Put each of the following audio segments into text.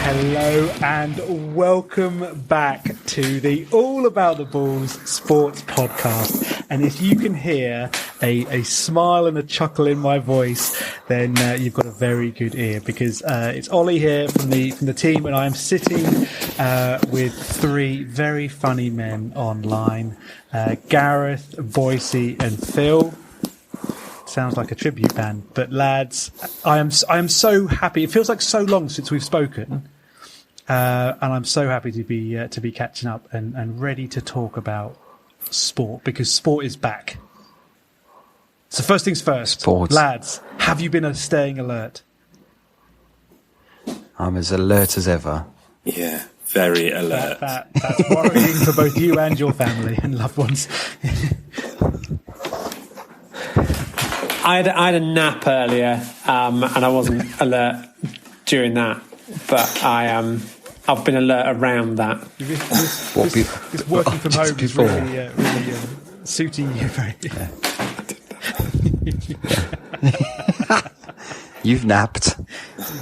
Hello and welcome back to the All About the Balls Sports Podcast. And if you can hear a smile and a chuckle in my voice, then you've got a very good ear, because it's Ollie here from the team, and I am sitting with three very funny men online, Gareth, Boise, and Phil. Sounds like a tribute band, but lads, I am so happy. It feels like so long since we've spoken. And I'm so happy to be catching up and ready to talk about sport, because sport is back. So first things first, Sports. Lads, have you been staying alert? I'm as alert as ever. Yeah, very alert. That's worrying for both you and your family and loved ones. I had a nap earlier, and I wasn't alert during that, but I've been alert around that. This working from home is really suiting you very. You've napped.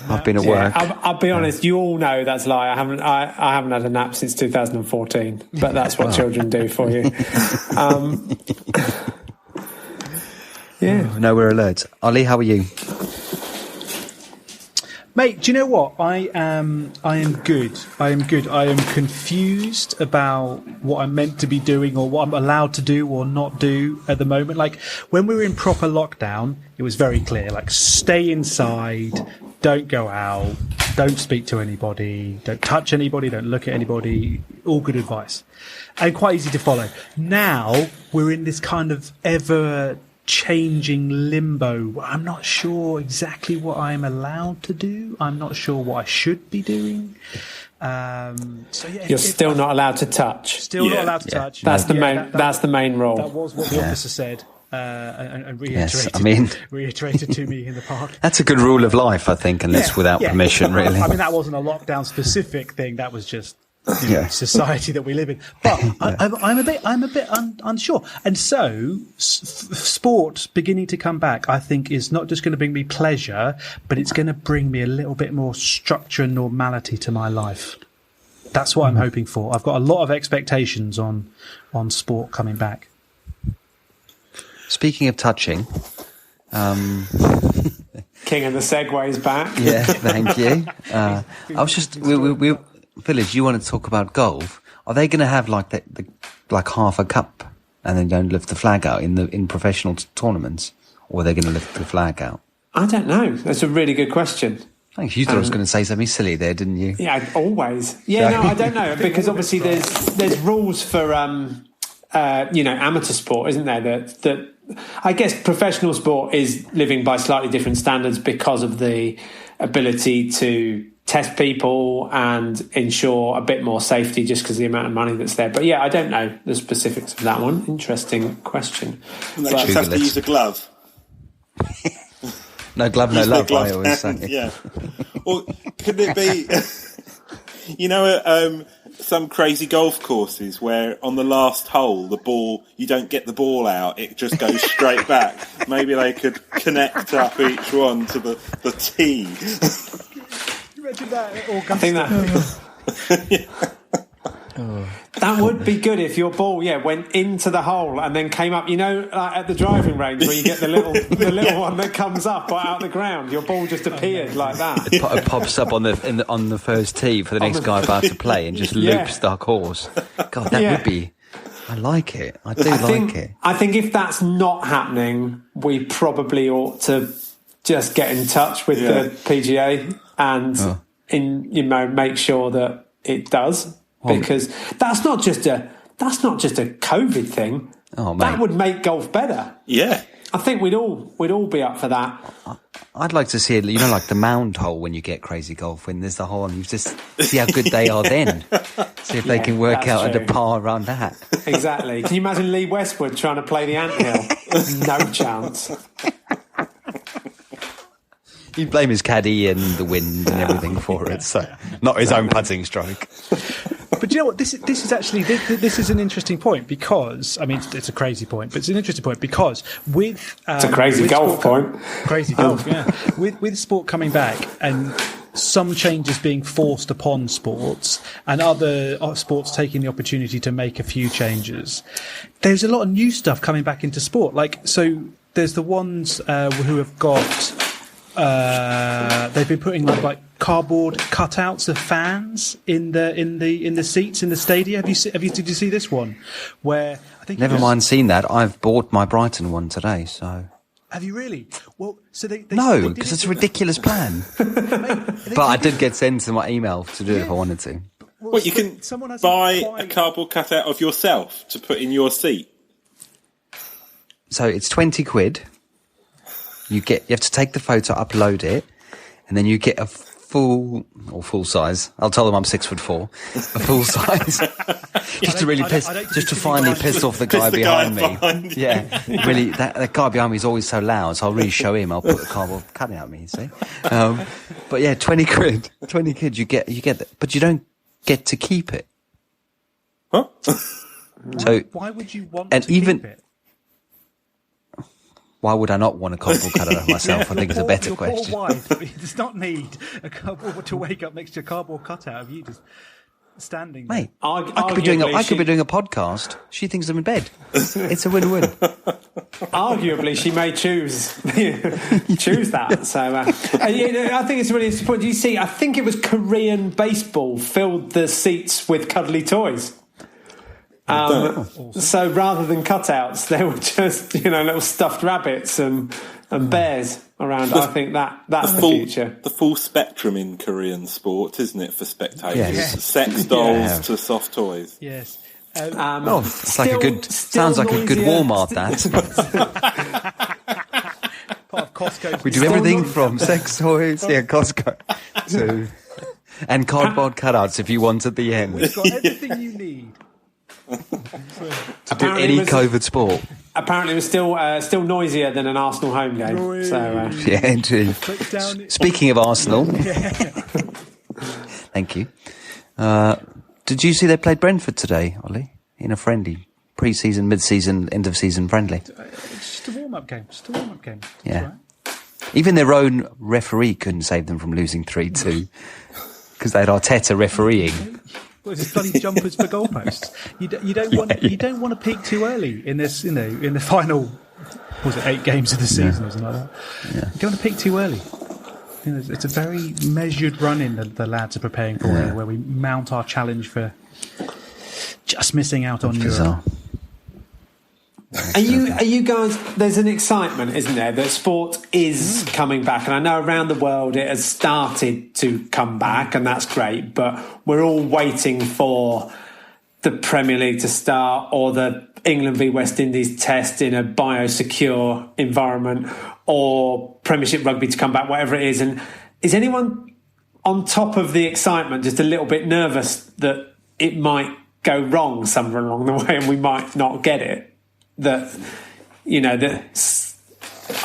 I've been at work. I'll be honest. You all know that's a lie. I haven't had a nap since 2014. But that's what children do for you. No, we're alert. Ollie, how are you? Mate, do you know what? I am good. I am confused about what I'm meant to be doing or what I'm allowed to do or not do at the moment. Like, when we were in proper lockdown, it was very clear, like, stay inside, don't go out, don't speak to anybody, don't touch anybody, don't look at anybody. All good advice. And quite easy to follow. Now, we're in this kind of changing limbo. I'm not sure exactly what I'm allowed to do. I'm not sure what I should be doing. You're still not allowed to touch. Not allowed to touch. That's the main. That's the main rule. That was what the officer said, and reiterated. Yes, reiterated to me in the park. That's a good rule of life, I think, unless without permission, really. I mean, that wasn't a lockdown specific thing. That was just society that we live in. But I'm a bit unsure. And so, sport beginning to come back, I think, is not just going to bring me pleasure, but it's going to bring me a little bit more structure and normality to my life. That's what I'm hoping for. I've got a lot of expectations on sport coming back. Speaking of touching, King of the segways back. Yeah, thank you. I was just we Village, you want to talk about golf? Are they going to have like like half a cup and then don't lift the flag out in professional tournaments, or are they going to lift the flag out? I don't know. That's a really good question. Thanks. You thought I was going to say something silly there, didn't you? Yeah, always. Yeah, no, I don't know, because obviously there's rules for amateur sport, isn't there? That I guess professional sport is living by slightly different standards because of the ability to test people and ensure a bit more safety just because of the amount of money that's there. But yeah, I don't know the specifics of that one. Interesting question. And they just have to use a glove. No glove, no love, I always say. Yeah. Or could it be, some crazy golf courses where on the last hole, the ball, you don't get the ball out, it just goes straight back. Maybe they could connect up each one to the tee. I think that would be good if your ball went into the hole and then came up, like at the driving range where you get the little one that comes up out the ground. Your ball just appeared like that. It pops up on the first tee for the next guy about to play and just loops the course. God, that would be. I like it. I like it. I think if that's not happening, we probably ought to just get in touch with the PGA and make sure that it does, because that's not just a COVID thing. Oh, mate. That would make golf better. Yeah, I think we'd all be up for that. I'd like to see it, like the mound hole when you get crazy golf, when there's the hole and you just see how good they are then. See if they can work out at a par around that. Exactly. Can you imagine Lee Westwood trying to play the anthill? No chance. He'd blame his caddy and the wind and everything for it, so not his own putting stroke. But you know what? This is actually this is an interesting point because I mean it's a crazy point, but it's an interesting point because with it's a crazy with golf point. Crazy golf, yeah. With sport coming back and some changes being forced upon sports and other sports taking the opportunity to make a few changes, there's a lot of new stuff coming back into sport. Like so, there's the ones who have got. They've been putting like cardboard cutouts of fans in the seats in the stadium. Did you see this one? Where I think never mind seen that. I've bought my Brighton one today. So have you really? Well, so they no, because it's a ridiculous plan. But I did get sent to my email to do it if I wanted to. Well, you can buy a cardboard cutout of yourself to put in your seat. So it's 20 quid. You have to take the photo, upload it, and then you get a full size. I'll tell them I'm 6'4", a full size, just to finally piss off the guy behind me. Yeah, really, that guy behind me is always so loud, so I'll really show him. I'll put a cardboard cutting out me. You see, but yeah, 20 quid, you get that, but you don't get to keep it. Huh? So why would you want to keep it? Why would I not want a cardboard cutout of myself? I think it's a better question. Poor wife does not need a cardboard to wake up next to a cardboard cutout of you just standing there. Mate, I could be doing a podcast. She thinks I'm in bed. It's a win-win. Arguably, she may choose that. So I think it's a really interesting point. Do you see? I think it was Korean baseball filled the seats with cuddly toys. So rather than cutouts, there were just little stuffed rabbits and bears around. I think that's the future. The full spectrum in Korean sport, isn't it, for spectators? Yes. Sex dolls to soft toys. Yes. It's like sounds like a good Walmart. That part of Costco. We do everything from sex toys, Costco, to and cardboard cutouts if you want at the end. We've got everything you need. To do any COVID sport. Apparently, it was still noisier than an Arsenal home game. So, yeah, indeed. Speaking of Arsenal, thank you. Did you see they played Brentford today, Ollie, in a friendly pre-season, mid-season, end of season friendly? It's just a warm-up game. Yeah. Right. Even their own referee couldn't save them from losing 3-2 because they had Arteta refereeing. Well, it's bloody jumpers for goalposts. You don't want to peak too early in this, in the final, 8 games of the season or something like that. Yeah. You don't want to peak too early. It's a very measured run-in that the lads are preparing for, where we mount our challenge for just missing out on Europe. Are you guys? There's an excitement, isn't there, that sport is coming back, and I know around the world it has started to come back, and that's great. But we're all waiting for the Premier League to start, or the England v West Indies test in a biosecure environment, or Premiership rugby to come back, whatever it is. And is anyone on top of the excitement just a little bit nervous that it might go wrong somewhere along the way, and we might not get it? Are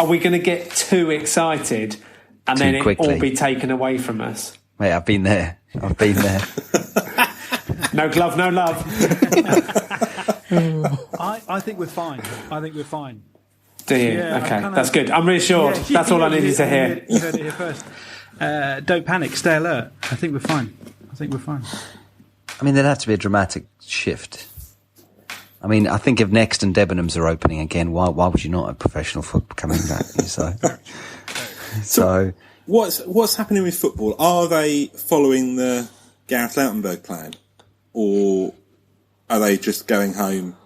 we going to get too excited and then it all be taken away from us? Mate, I've been there. No glove, no love. I think we're fine. Do you? Yeah, okay, that's good. I'm reassured. That's all I needed to hear. You heard it here first. Don't panic. Stay alert. I think we're fine. I mean, there'd have to be a dramatic shift. I mean, I think if Next and Debenhams are opening again, why would you not have professional football coming back? So what's happening with football? Are they following the Gareth Lautenberg plan, or are they just going home?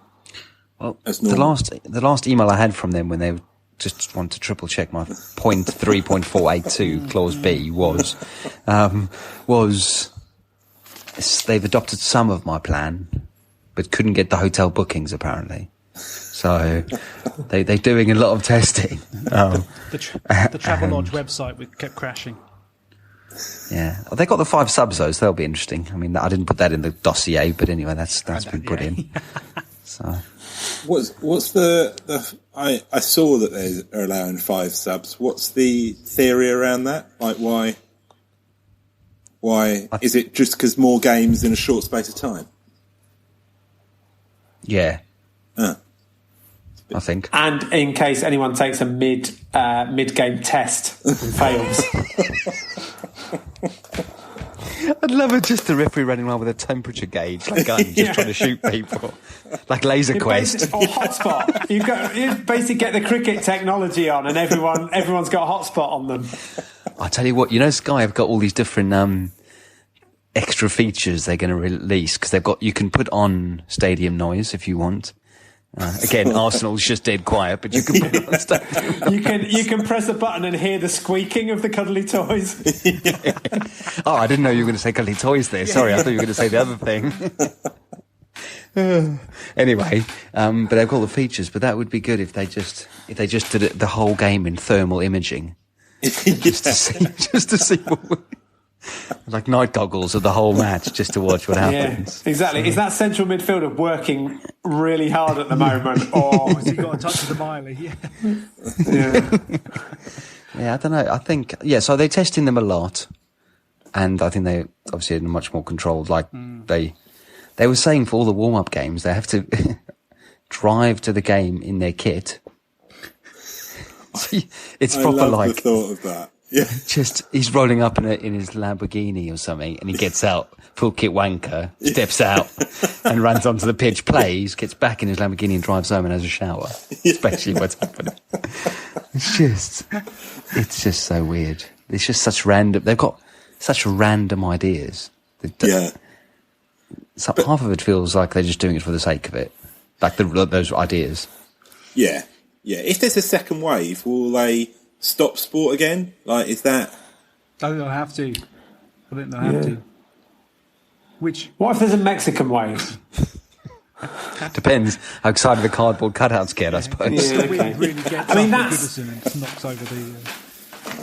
Well, the last email I had from them when they just want to triple check my 0.3.482 clause B was they've adopted some of my plan, but couldn't get the hotel bookings apparently. So they're doing a lot of testing. The Travelodge website kept crashing. Yeah, they got the 5 subs though, so they'll be interesting. I mean, I didn't put that in the dossier, but anyway, that's been put in. So what's the I saw that they are allowing 5 subs. What's the theory around that? Like why Why? Is it just because more games in a short space of time? Yeah. I think. And in case anyone takes a mid-game test and fails. I'd love it, just the referee running around with a temperature gauge, like guns, just trying to shoot people. Like Laser Quest. Or hotspot. You basically get the cricket technology on and everyone's got a hotspot on them. I tell you what, Sky have got all these different extra features they're going to release, because you can put on stadium noise if you want. Again, Arsenal's just dead quiet, but you can put it on stadium. You can press a button and hear the squeaking of the cuddly toys. Oh, I didn't know you were going to say cuddly toys there. Sorry, I thought you were going to say the other thing. Anyway, but they've got all the features. But that would be good if they just did it the whole game in thermal imaging, just to see what. Like night goggles of the whole match, just to watch what happens. Yeah, exactly. So, is that central midfielder working really hard at the moment, or has he got a touch of the Miley? Yeah, I don't know. I think So they're testing them a lot, and I think they obviously are much more controlled. Like they were saying for all the warm up games, they have to drive to the game in their kit. It's proper. I love the thought of that. Yeah. He's rolling up in his Lamborghini or something, and he gets out, full kit wanker, steps out and runs onto the pitch, plays, gets back in his Lamborghini and drives home and has a shower. It's basically what's happening. It's just so weird. It's just they've got such random ideas. Half of it feels like they're just doing it for the sake of it. Like those ideas. Yeah. Yeah. If there's a second wave, will they stop sport again? Like, is that? I think they'll have to. What if there's a Mexican Depends how excited the cardboard cutouts get, I suppose. Yeah, okay. Really gets Goodison and knocks over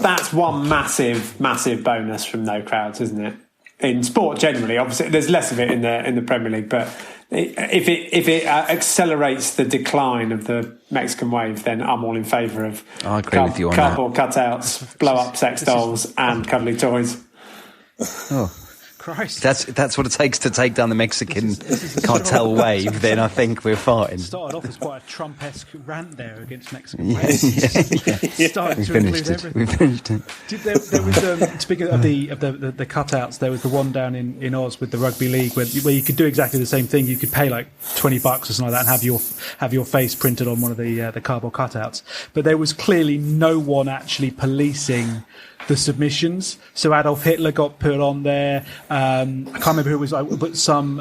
that's one massive bonus from no crowds, isn't it? In sport generally, obviously, there's less of it in the Premier League, but if it accelerates the decline of the Mexican wave, then I'm all in favour of I agree with you on cardboard cutouts, blow up sex dolls, and cuddly toys. Oh. Christ. That's what it takes to take down the Mexican cartel wave. Then I think we're fine. Started off as quite a Trump-esque rant there against Mexican. Yeah. Started to include everything. We finished it. There was speaking of the cutouts, there was the one down in Oz with the rugby league where you could do exactly the same thing. You could pay like $20 or something like that and have your face printed on one of the cardboard cutouts. But there was clearly no one actually policing the submissions. So Adolf Hitler got put on there. I can't remember who it was, but some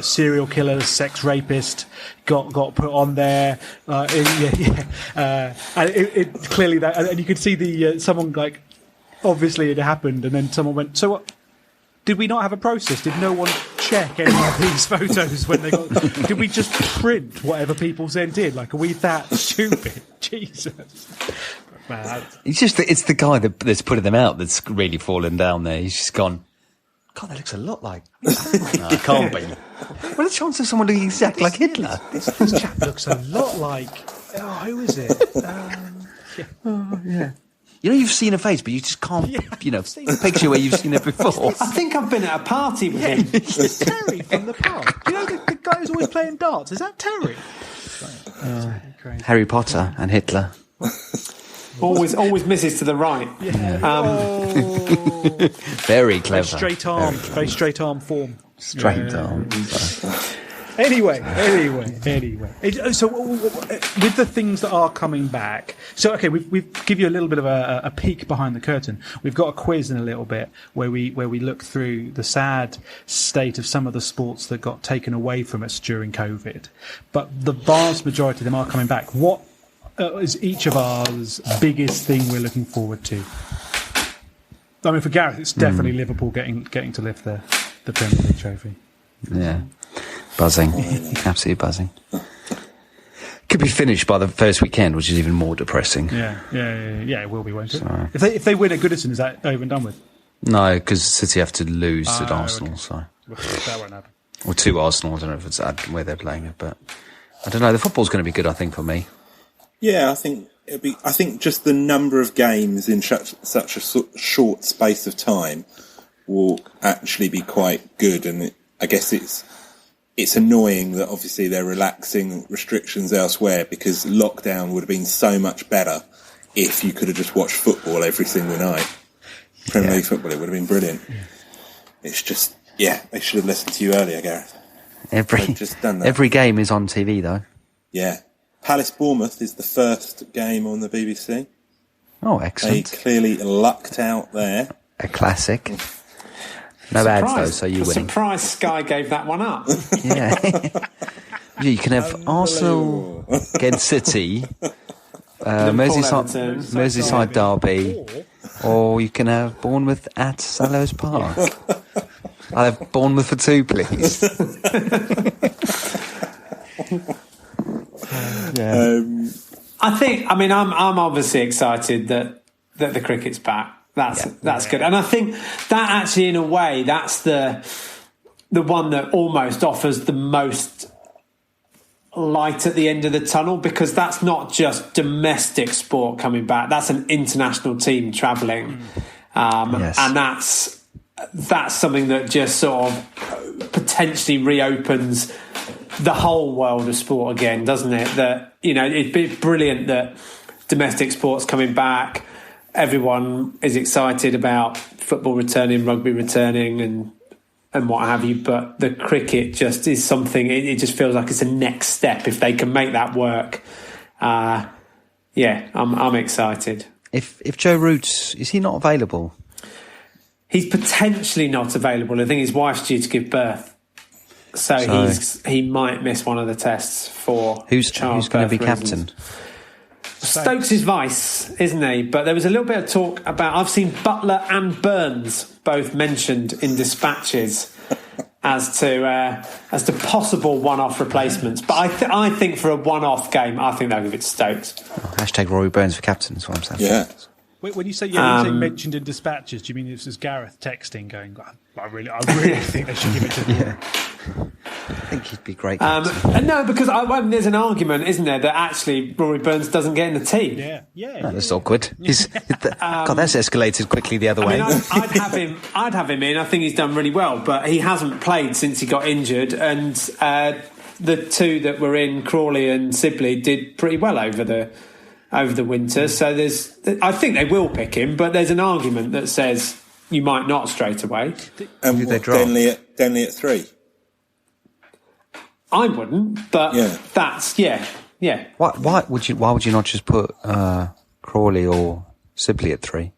serial killer, sex rapist got put on there. And it clearly that, and you could see someone like, obviously it happened, and then someone went, so what? Did we not have a process? Did no one check any of these photos when they got? Did we just print whatever people sent in? Like, are we that stupid? Jesus. Man, it's the guy that's putting them out that's really fallen down there. He's just gone, God, that looks a lot like... No, it can't be. What are the chances of someone looking exactly like Hitler? This chap looks a lot like... Oh, who is it? Yeah. You've seen a face, but you just can't, picture where you've seen it before. I think I've been at a party with him. It's Terry from the park. The guy who's always playing darts? Is that Terry? Harry Potter and Hitler. Always misses to the right. Very clever. Very straight arm form. Straight arm. Anyway. So with the things that are coming back, so okay, we've give you a little bit of a peek behind the curtain. We've got a quiz in a little bit where we look through the sad state of some of the sports that got taken away from us during COVID, but the vast majority of them are coming back. What is each of ours biggest thing we're looking forward to? I mean, for Gareth, it's definitely Liverpool getting to lift the Premier League trophy. Yeah, buzzing, absolutely buzzing. Could be finished by the first weekend, which is even more depressing. Yeah, it will be, won't it? So, if they win at Goodison, is that over and done with? No, because City have to lose at Arsenal, okay. So that won't happen. Or to Arsenal. I don't know if it's where they're playing it, but I don't know. The football's going to be good, I think, for me. Yeah, I think it'll be. I think just the number of games in such a short space of time will actually be quite good. And I guess it's annoying that obviously they're relaxing restrictions elsewhere, because lockdown would have been so much better if you could have just watched football every single night. Premier League football, it would have been brilliant. It's just, they should have listened to you earlier, Gareth. They've just done that. Every game is on TV, though. Yeah. Palace Bournemouth is the first game on the BBC. Oh, excellent. They clearly lucked out there. A classic. No ads, though, so you're winning. Surprise Sky gave that one up. Yeah. You can have Arsenal against City, Merseyside derby, or you can have Bournemouth at Selhurst Park. I'll have Bournemouth for 2, please. I'm obviously excited that the cricket's back. That's good, and I think that actually, in a way, that's the one that almost offers the most light at the end of the tunnel, because that's not just domestic sport coming back; that's an international team travelling, and that's something that just sort of potentially reopens the whole world of sport again, doesn't it? That, it'd be brilliant that domestic sport's coming back. Everyone is excited about football returning, rugby returning, and what have you. But the cricket just is something. It just feels like it's a next step if they can make that work. I'm excited. If Joe Root, is he not available? He's potentially not available. I think his wife's due to give birth. So he might miss one of the tests for who's going to be captain? Stokes is vice, isn't he? But there was a little bit of talk about. I've seen Butler and Burns both mentioned in dispatches as to possible one-off replacements. But I think for a one-off game, I think they'll give it to Stokes. Hashtag Rory Burns for captain. That's what I'm saying. Yeah. When you say mentioned in dispatches, do you mean this is Gareth texting going, I really think they should give it to him? I think he'd be great. No, because there's an argument, isn't there, that actually Rory Burns doesn't get in the team. Yeah. No, that's awkward. God, that's escalated quickly the other way. I'd have him in. I think he's done really well, but he hasn't played since he got injured, and the two that were in, Crawley and Sibley, did pretty well over the winter. So I think they will pick him, but there's an argument that says you might not straight away. And Denley at 3. I wouldn't, but that's yeah. Why would you not just put Crawley or Sibley at 3?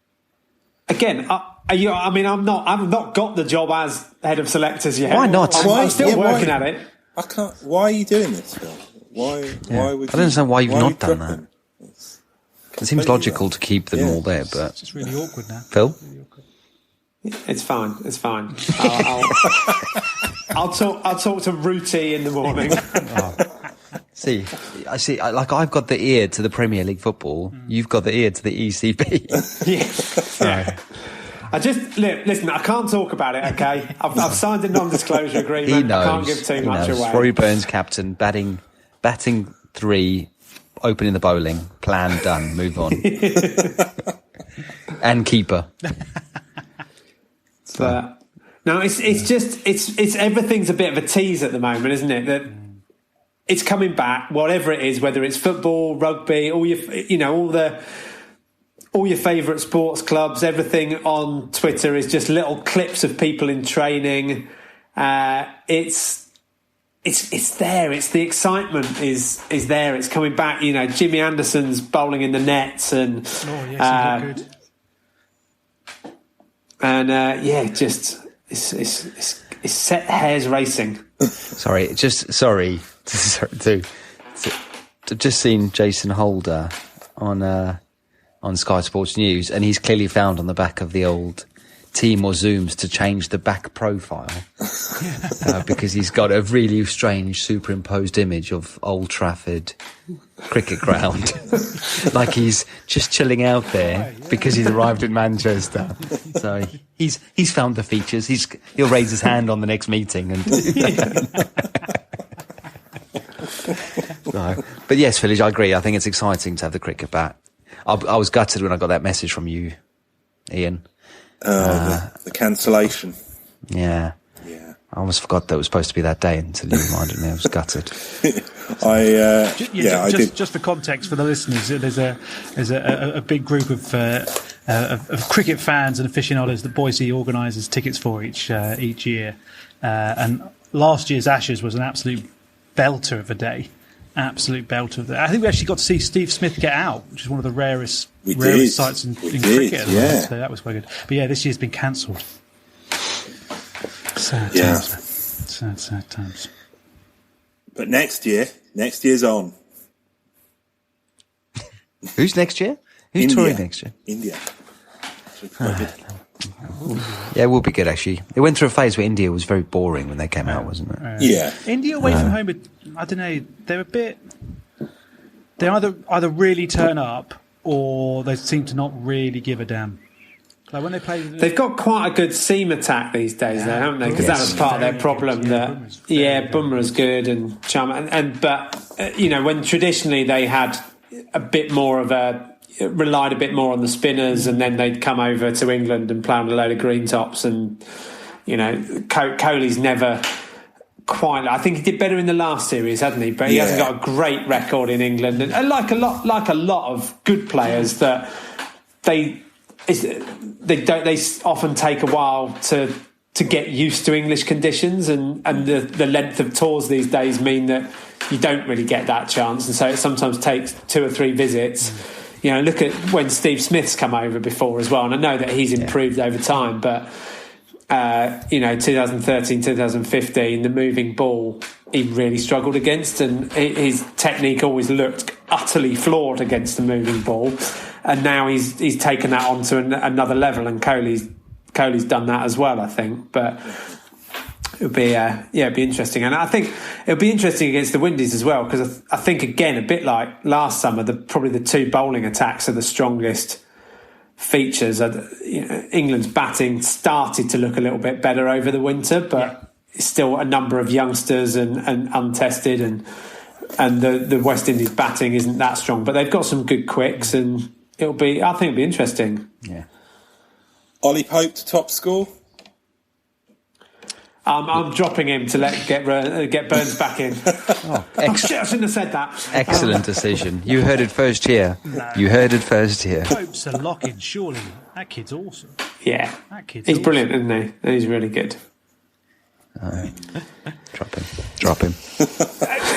Again, I haven't not got the job as head of selectors yet. Why not? I'm still working at it. I can't. Why are you doing this, Phil? Why would I don't understand why you've not done that. It seems logical to keep them all there, but it's just really awkward now. Phil? It's fine. I'll talk to Rooty in the morning. I've got the ear to the Premier League football. You've got the ear to the ECB. Yeah. I just listen. I can't talk about it. Okay, I've signed a non-disclosure agreement. He knows. I can't give too much away. Rory Burns captain, batting 3, opening the bowling. Plan done. Move on. And keeper. But no, it's everything's a bit of a tease at the moment, isn't it? That it's coming back, whatever it is, whether it's football, rugby, all your favourite sports clubs. Everything on Twitter is just little clips of people in training. It's there. It's the excitement is there. It's coming back. Jimmy Anderson's bowling in the nets, and he good. And it's set hairs racing. Sorry. To just seen Jason Holder on Sky Sports News, and he's clearly found on the back of the old team or Zooms to change the back profile because he's got a really strange superimposed image of Old Trafford cricket ground, like he's just chilling out there because he's arrived in Manchester. So he's found the features. He'll raise his hand on the next meeting and. No. But yes, Phil, I agree. I think it's exciting to have the cricket back. I was gutted when I got that message from you, Ian. The cancellation. Yeah. Yeah. I almost forgot that it was supposed to be that day until you reminded me. I was gutted. Just for context for the listeners, there's a big group of cricket fans and aficionados that Boise organises tickets for each year, and last year's Ashes was an absolute belter of a day. Absolute belter of the day. I think we actually got to see Steve Smith get out, which is one of the rarest sights in cricket. Yeah. So that was quite good. But yeah, this year's been cancelled. Sad times. But next year's on. Who's next year? Who's touring next year? India. Yeah, it will be good, actually. It went through a phase where India was very boring when they came out, wasn't it? Yeah. India away from home, I don't know, they're a bit... They either really turn up or they seem to not really give a damn. Like when they play... They've got quite a good seam attack these days, though, haven't they? Because that was part of their problem. Bumrah's good and Sharma, but when traditionally they had a bit more of relied a bit more on the spinners, and then they'd come over to England and play on a load of green tops, and Kohli's never quite. I think he did better in the last series, hadn't he? But he hasn't got a great record in England, and like a lot of good players that they often take a while to get used to English conditions, and the length of tours these days mean that you don't really get that chance, and so it sometimes takes 2 or 3 visits. Look at when Steve Smith's come over before as well, and I know that he's improved over time, but 2013, 2015, the moving ball he really struggled against, and his technique always looked utterly flawed against the moving ball, and now he's taken that on to another level, and Kohli's done that as well, I think. But it'll be it'd be interesting, and I think it'll be interesting against the Windies as well, because I think again, a bit like last summer, probably the 2 bowling attacks are the strongest features. England's batting started to look a little bit better over the winter, but it's still a number of youngsters and untested, and the West Indies batting isn't that strong, but they've got some good quicks, and I think it'll be interesting. Yeah. Ollie Pope to top score. I'm dropping him to get Burns back in. Excellent. Shit, I shouldn't have said that. Excellent decision. You heard it first here. No. You heard it first here. Pope's a lock-in, surely. That kid's awesome. Yeah. He's awesome. Brilliant, isn't he? He's really good. Drop him.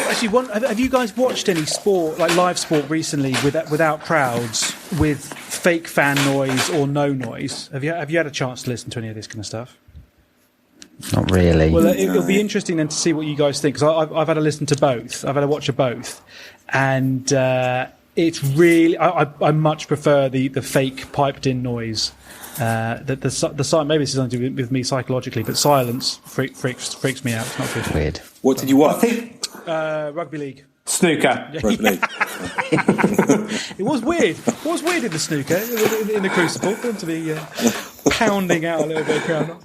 Actually, have you guys watched any sport, like live sport recently, without crowds, with fake fan noise or no noise? Have you had a chance to listen to any of this kind of stuff? Not really. Well, it'll be interesting then to see what you guys think, because I've had a listen to both. I've had a watch of both, and it's really I much prefer the fake piped in noise. The maybe this is something to do with me psychologically, but silence freaks me out. It's not good. Weird. What did you watch? I think rugby league. Snooker. Rugby league. It was weird. It was weird in the snooker, in the Crucible, for them to be pounding out a little bit of crowd.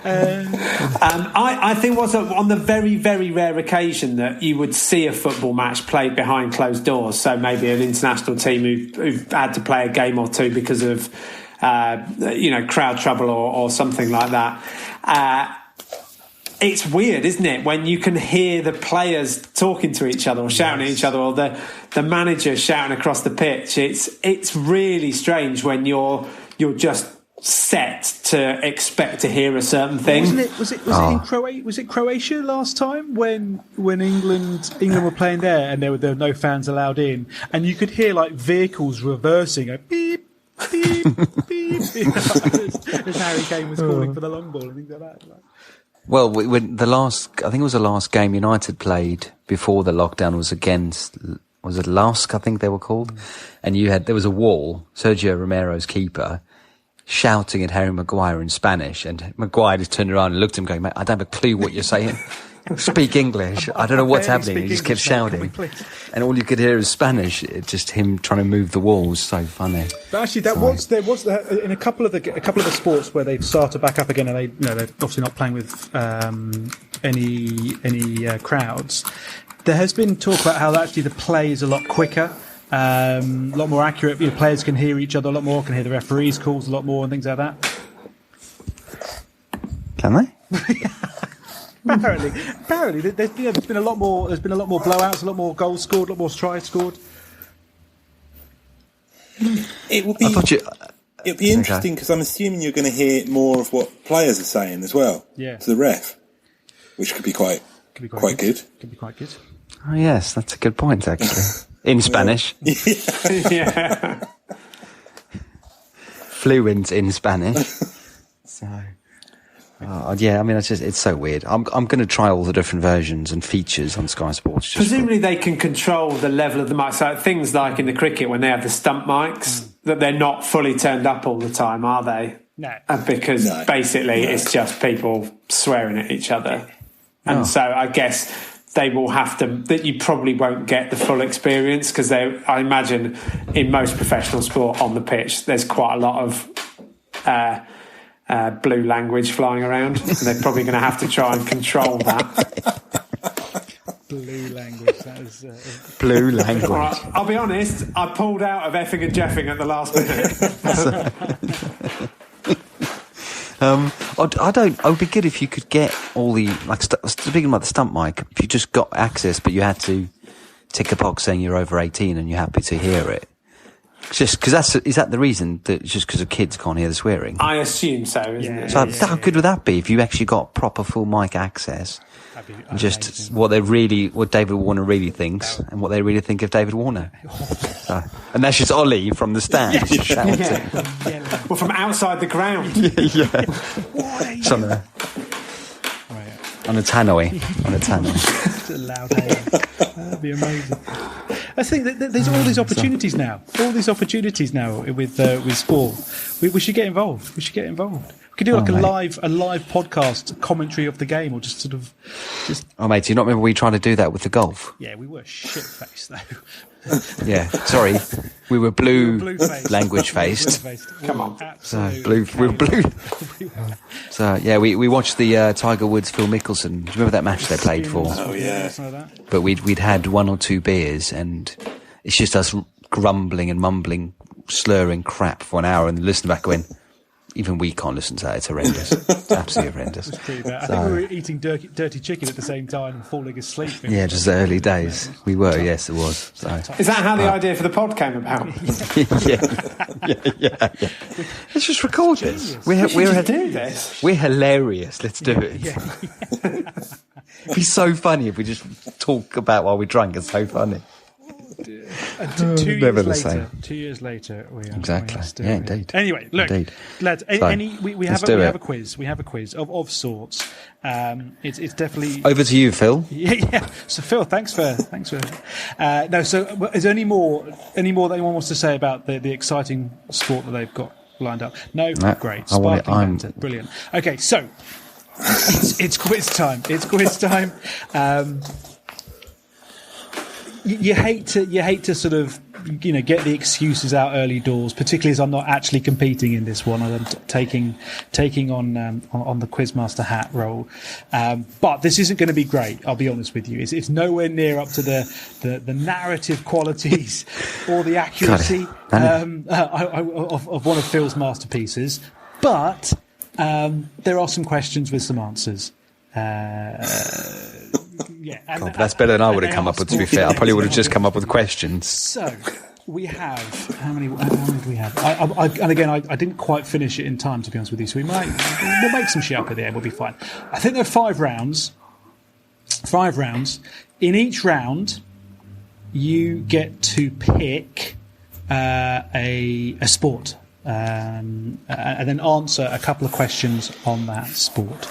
I think on the very, very rare occasion that you would see a football match played behind closed doors, so maybe an international team who've had to play a game or two because of crowd trouble or something like that. It's weird, isn't it, when you can hear the players talking to each other or shouting at each other, or the manager shouting across the pitch. It's really strange when you're just set to expect to hear a certain thing. Wasn't it? Was it in Croatia? Was it Croatia last time when England were playing there and there were no fans allowed in, and you could hear like vehicles reversing, a beep beep beep, as Harry Kane was calling for the long ball and things like that. Well, when I think it was the last game United played before the lockdown was against, was it Lask, I think they were called? And there was a wall, Sergio Romero's keeper, shouting at Harry Maguire in Spanish, and Maguire just turned around and looked at him going, mate, I don't have a clue what you're saying. Speak English. I don't know what's happening. He just kept shouting. And all you could hear is Spanish. It's just him trying to move the walls. So funny. But actually, there was in a couple of the sports where they've started back up again, and they're obviously not playing with any crowds. There has been talk about how actually the play is a lot quicker, a lot more accurate. Players can hear each other a lot more, can hear the referees' calls a lot more, and things like that. Can they? Apparently, there's been a lot more. There's been a lot more blowouts, a lot more goals scored, a lot more tries scored. It will be. It'll be interesting because I'm assuming you're going to hear more of what players are saying as well. Yeah. To the ref, which could be quite good. Could be quite good. Oh yes, that's a good point actually. In Spanish. Yeah. Fluent in Spanish. So. Yeah, I mean, it's so weird. I'm going to try all the different versions and features on Sky Sports. Presumably they can control the level of the mic. So things like in the cricket when they have the stump mics, that they're not fully turned up all the time, are they? No. Because basically it's just people swearing at each other. And so I guess they will have to, that you probably won't get the full experience because I imagine in most professional sport on the pitch, there's quite a lot of blue language flying around. And they're probably going to have to try and control that. Blue language. That is blue language. All right, I'll be honest. I pulled out of effing and jeffing at the last minute. It would be good if you could get all the speaking about the stump mic. If you just got access, but you had to tick a box saying you're over 18 and you're happy to hear it. Just because is that the reason that just because the kids can't hear the swearing? I assume so, isn't it? So how good would that be if you actually got proper full mic access? And just what David Warner really thinks and what they really think of David Warner. And that's just Olly from the stand. Well, from outside the ground. On a tannoy. Just a loud hail. That'd be amazing. I think that there's all these opportunities now. All these opportunities now with sport. We should get involved. We could do like a live podcast commentary of the game, or just sort of. Oh, mate, do you not remember we tried to do that with the golf? Yeah, we were shit-faced though. Yeah, sorry, we were blue-faced. Language-faced. Come on, we were blue. So yeah, we watched the Tiger Woods Phil Mickelson. Do you remember that match they played for? Oh yeah. But we'd had one or two beers, and it's just us grumbling and mumbling, slurring crap for an hour, and listening back going. Even we can't listen to that. It's horrendous. It's absolutely horrendous. It's pretty bad. I think we were eating dirty chicken at the same time and falling asleep. Yeah, just the early days. We were, yes, it was. So. Is that how the idea for the pod came about? Yeah. Let's just record this. We're do this. We're hilarious. Let's do it. It'd be so funny if we just talk about while we're drunk. It's so funny. 2 years later, we are exactly. Yeah, indeed. Anyway, look, lads. We have a quiz. We have a quiz of sorts. It's definitely over to you, Phil. Yeah. So, Phil, thanks for. No, so is there any more that anyone wants to say about the exciting sport that they've got lined up? No, great. Sparkling banter. Brilliant. Okay, so it's quiz time. It's quiz time. You hate to sort of get the excuses out early doors, particularly as I'm not actually competing in this one. I'm taking on the quizmaster hat role, but this isn't going to be great. I'll be honest with you. It's nowhere near up to the narrative qualities or the accuracy of one of Phil's masterpieces. But there are some questions with some answers. God, that's better than I would have come up with, to be fair. I probably would have just come up with questions. So, we have... How many do we have? I didn't quite finish it in time, to be honest with you, so we'll make some shit up at the end, we'll be fine. I think there are 5 rounds. 5 rounds. In each round, you get to pick a sport and then answer a couple of questions on that sport.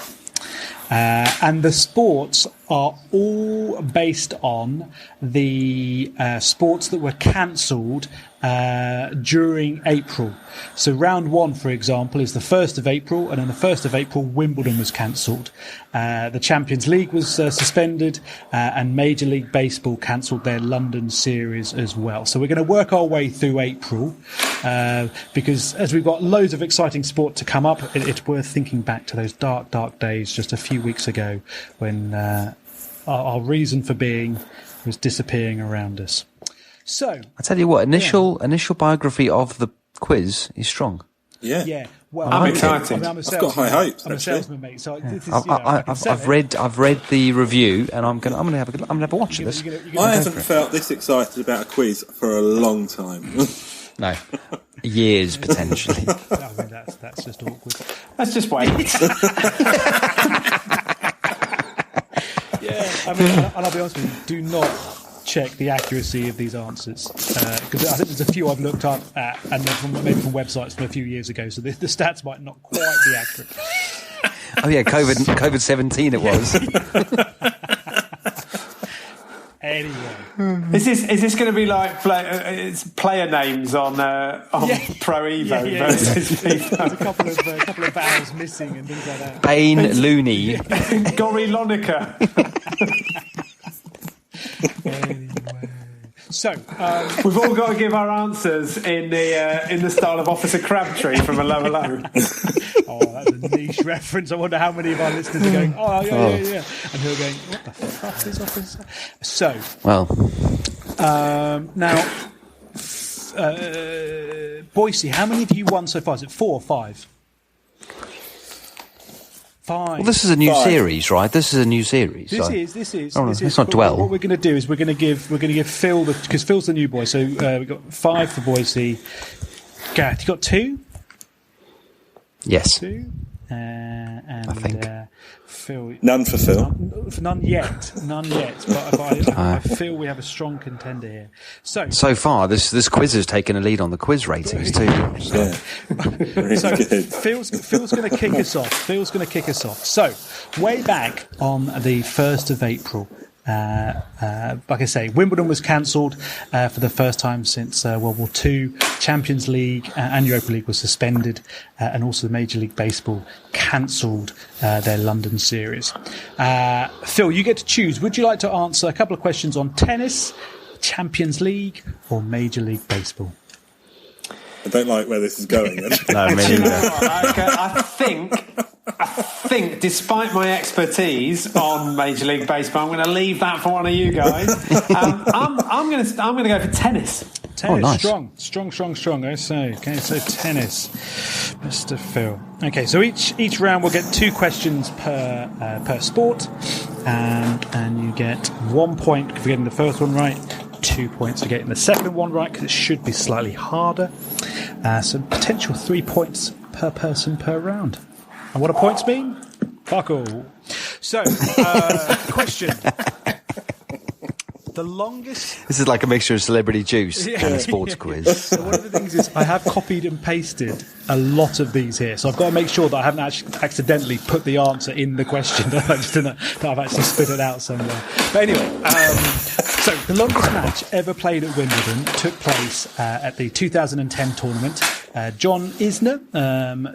And the sports are all based on the sports that were cancelled during April. So round 1, for example, is the 1st of April, and on the 1st of April, Wimbledon was cancelled. The Champions League was suspended, and Major League Baseball cancelled their London series as well. So we're going to work our way through April, because as we've got loads of exciting sport to come up, it's worth thinking back to those dark, dark days just a few weeks ago when our reason for being was disappearing around us. So I tell you what, initial biography of the quiz is strong. Yeah. Well, I'm excited. I'm a I've got high hopes. I'm a salesman, mate. So this is, I've read the review, and I'm gonna have a watch of this. I haven't felt this excited about a quiz for a long time. No, years potentially. I mean, that's just awkward. Let's just wait. Yeah, I mean, and I'll be honest with you, do not check the accuracy of these answers, because I think there's a few I've looked up at, and they're maybe from websites from a few years ago, so the stats might not quite be accurate. Oh yeah, COVID-17 it was. Anyway, is this going to be like it's player names on Pro Evo versus FIFA? There's a couple of vowels missing and things like that. Payne Looney. Gori Lonica. Anyway. So we've all got to give our answers in the style of Officer Crabtree from A Low Low. Oh, that's a niche reference. I wonder how many of our listeners are going, oh, yeah. And who are going, what the fuck is Officer? So, well, now, Boise, how many of you won so far? Is it 4 or 5? 5. Well, this is a new series, right? This is a new series. This is. Let's not dwell. What we're going to do is we're going to give Phil, because Phil's the new boy, so we've got 5 for Boise. Gareth, you got 2? Yes. 2? And I think. Phil. None for Phil. None yet. But I feel we have a strong contender here. So far, this quiz has taken a lead on the quiz ratings too. Yeah. Really So good. Phil's going to kick us off. So way back on the 1st of April, like I say, Wimbledon was cancelled for the first time since World War II. Champions League and Europa League was suspended, and also the Major League Baseball cancelled their London series. Phil, you get to choose. Would you like to answer a couple of questions on tennis, Champions League, or Major League Baseball? I don't like where this is going. No, me Do you know neither. what? I think, despite my expertise on Major League Baseball, I'm going to leave that for one of you guys. I'm going to go for tennis. Tennis, nice. strong. I say. Okay, so tennis, Mr. Phil. Okay, so each round we'll get 2 questions per sport, and you get 1 point for getting the first one right, 2 points for getting the second one right, because it should be slightly harder. So potential 3 points per person per round. And what do points mean? Fuck all. So, question. The longest... This is like a mixture of Celebrity Juice and a sports quiz. So one of the things is I have copied and pasted a lot of these here, so I've got to make sure that I haven't actually accidentally put the answer in the question, that I've actually spit it out somewhere. But anyway, so the longest match ever played at Wimbledon took place at the 2010 tournament. John Isner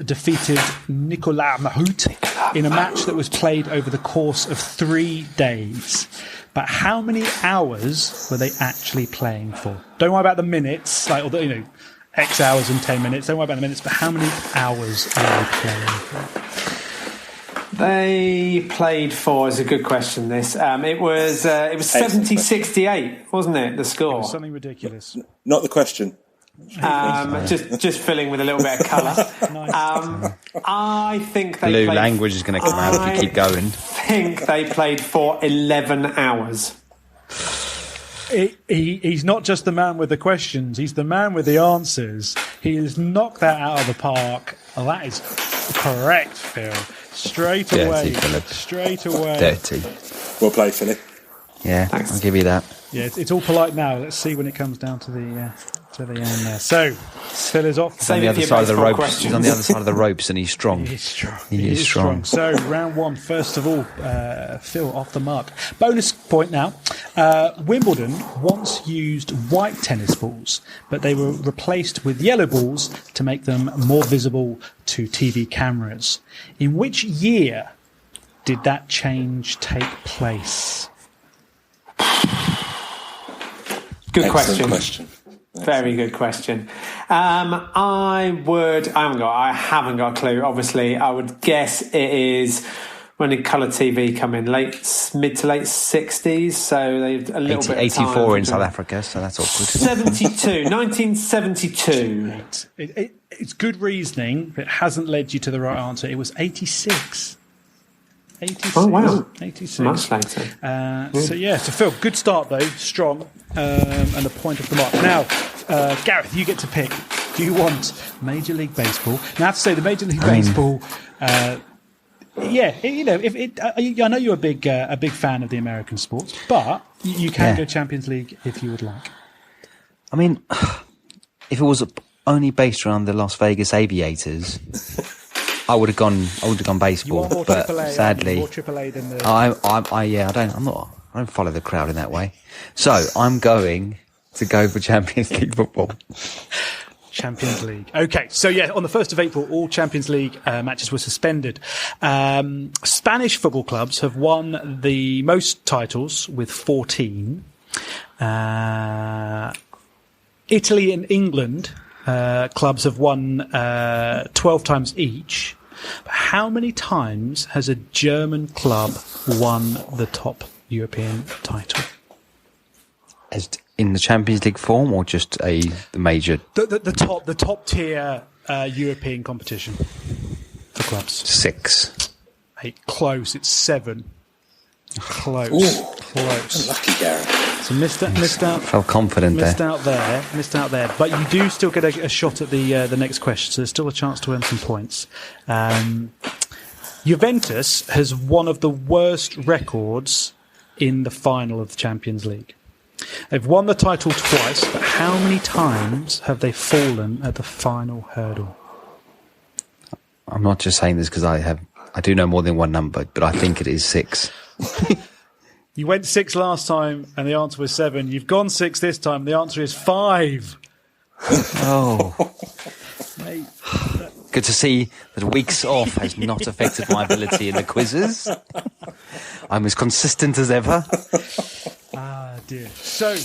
defeated Nicolas Mahut in a match that was played over the course of 3 days. But how many hours were they actually playing for? Don't worry about the minutes, X hours and 10 minutes. Don't worry about the minutes, but how many hours are they playing for? They played for is a good question. This it was 70-68, wasn't it? The score. It was something ridiculous. Not the question. Just filling with a little bit of colour. Nice. I think they Blue played, language is going to come out if you keep going. I think they played for 11 hours. He's not just the man with the questions, he's the man with the answers. He has knocked that out of the park. Oh, that is correct, Phil. Straight away. Dirty. Well played, Philip. Yeah, Thanks. I'll give you that. Yeah, it's all polite now. Let's see when it comes down to the end there. So, Phil is off. He's on the other side of the ropes. He's on the other side of the ropes, and he's strong. He is strong. He is strong. So, round 1, first of all, Phil off the mark. Bonus point now. Wimbledon once used white tennis balls, but they were replaced with yellow balls to make them more visible to TV cameras. In which year did that change take place? Good Excellent question. Very good question. I haven't got a clue. Obviously, I would guess it when did colour TV come in? Mid to late 60s, so they've a little bit of 84 time in South Africa, so that's awkward. 1972. It's good reasoning, but it hasn't led you to the right answer. It was 86. 86. Oh, wow. 86. Much later. So Phil, good start though, strong, and a point off the mark. Now, Gareth, you get to pick. Do you want Major League Baseball? Now, I have to say, the Major League Baseball, I know you're a big fan of the American sports, but you can go Champions League if you would like. I mean, if it was only based around the Las Vegas Aviators, I would have gone baseball. You want more but AAA, sadly, more AAA than the. I don't follow the crowd in that way. So I'm going to go for Champions League football. Champions League. Okay, so on the 1st of April, all Champions League matches were suspended. Spanish football clubs have won the most titles with 14. Italy and England clubs have won 12 times each. But how many times has a German club won the top European title? As in the Champions League form, or just the major? The top tier European competition for clubs. 6. Hey, close. It's 7. Close. Ooh, close. Lucky Gareth. So missed out. Felt confident Missed there. Missed out there. But you do still get a shot at the next question. So there's still a chance to earn some points. Juventus has one of the worst records in the final of the Champions League. They've won the title twice, but how many times have they fallen at the final hurdle? I'm not just saying this because I do know more than one number, but I think it is 6. You went 6 last time, and the answer was 7. You've gone 6 this time. The answer is 5. Oh. Mate, Good to see that weeks off has not affected my ability in the quizzes. I'm as consistent as ever. Ah, dear. So,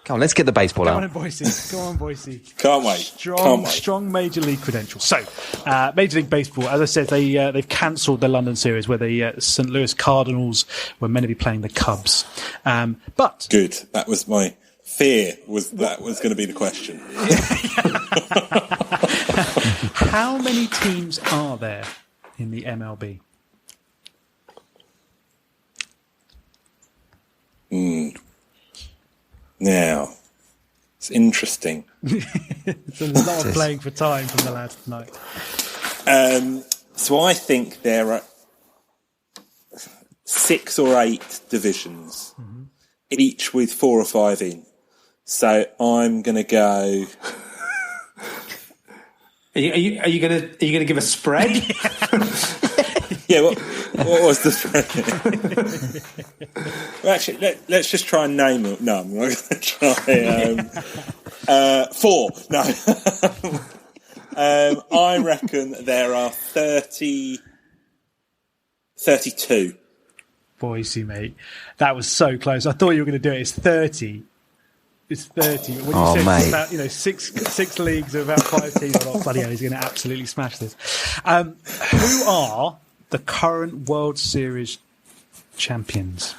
come on, let's get the baseball go out. on, Boise. Go on, Boise. Can't wait. Strong Major League credentials. So, Major League Baseball, as I said, they've cancelled their London series where the St. Louis Cardinals were meant to be playing the Cubs. But Good. That was my fear. That was going to be the question. how many teams are there in the MLB? Now, it's interesting. It's a lot of playing for time from the lads tonight. So I think there are 6 or 8 divisions, each with 4 or 5 in. So I'm going to go. Are you going to give a spread? Yeah. What was the spread? Well, actually, let's just try and name it. No, I'm not going to try. 4. No. I reckon there are 32. Boise, mate. That was so close. I thought you were going to do it. It's 30. It's 30. When you said mate. about, six leagues of about 5 teams, I thought, bloody hell, he's going to absolutely smash this. Who are the current World Series champions?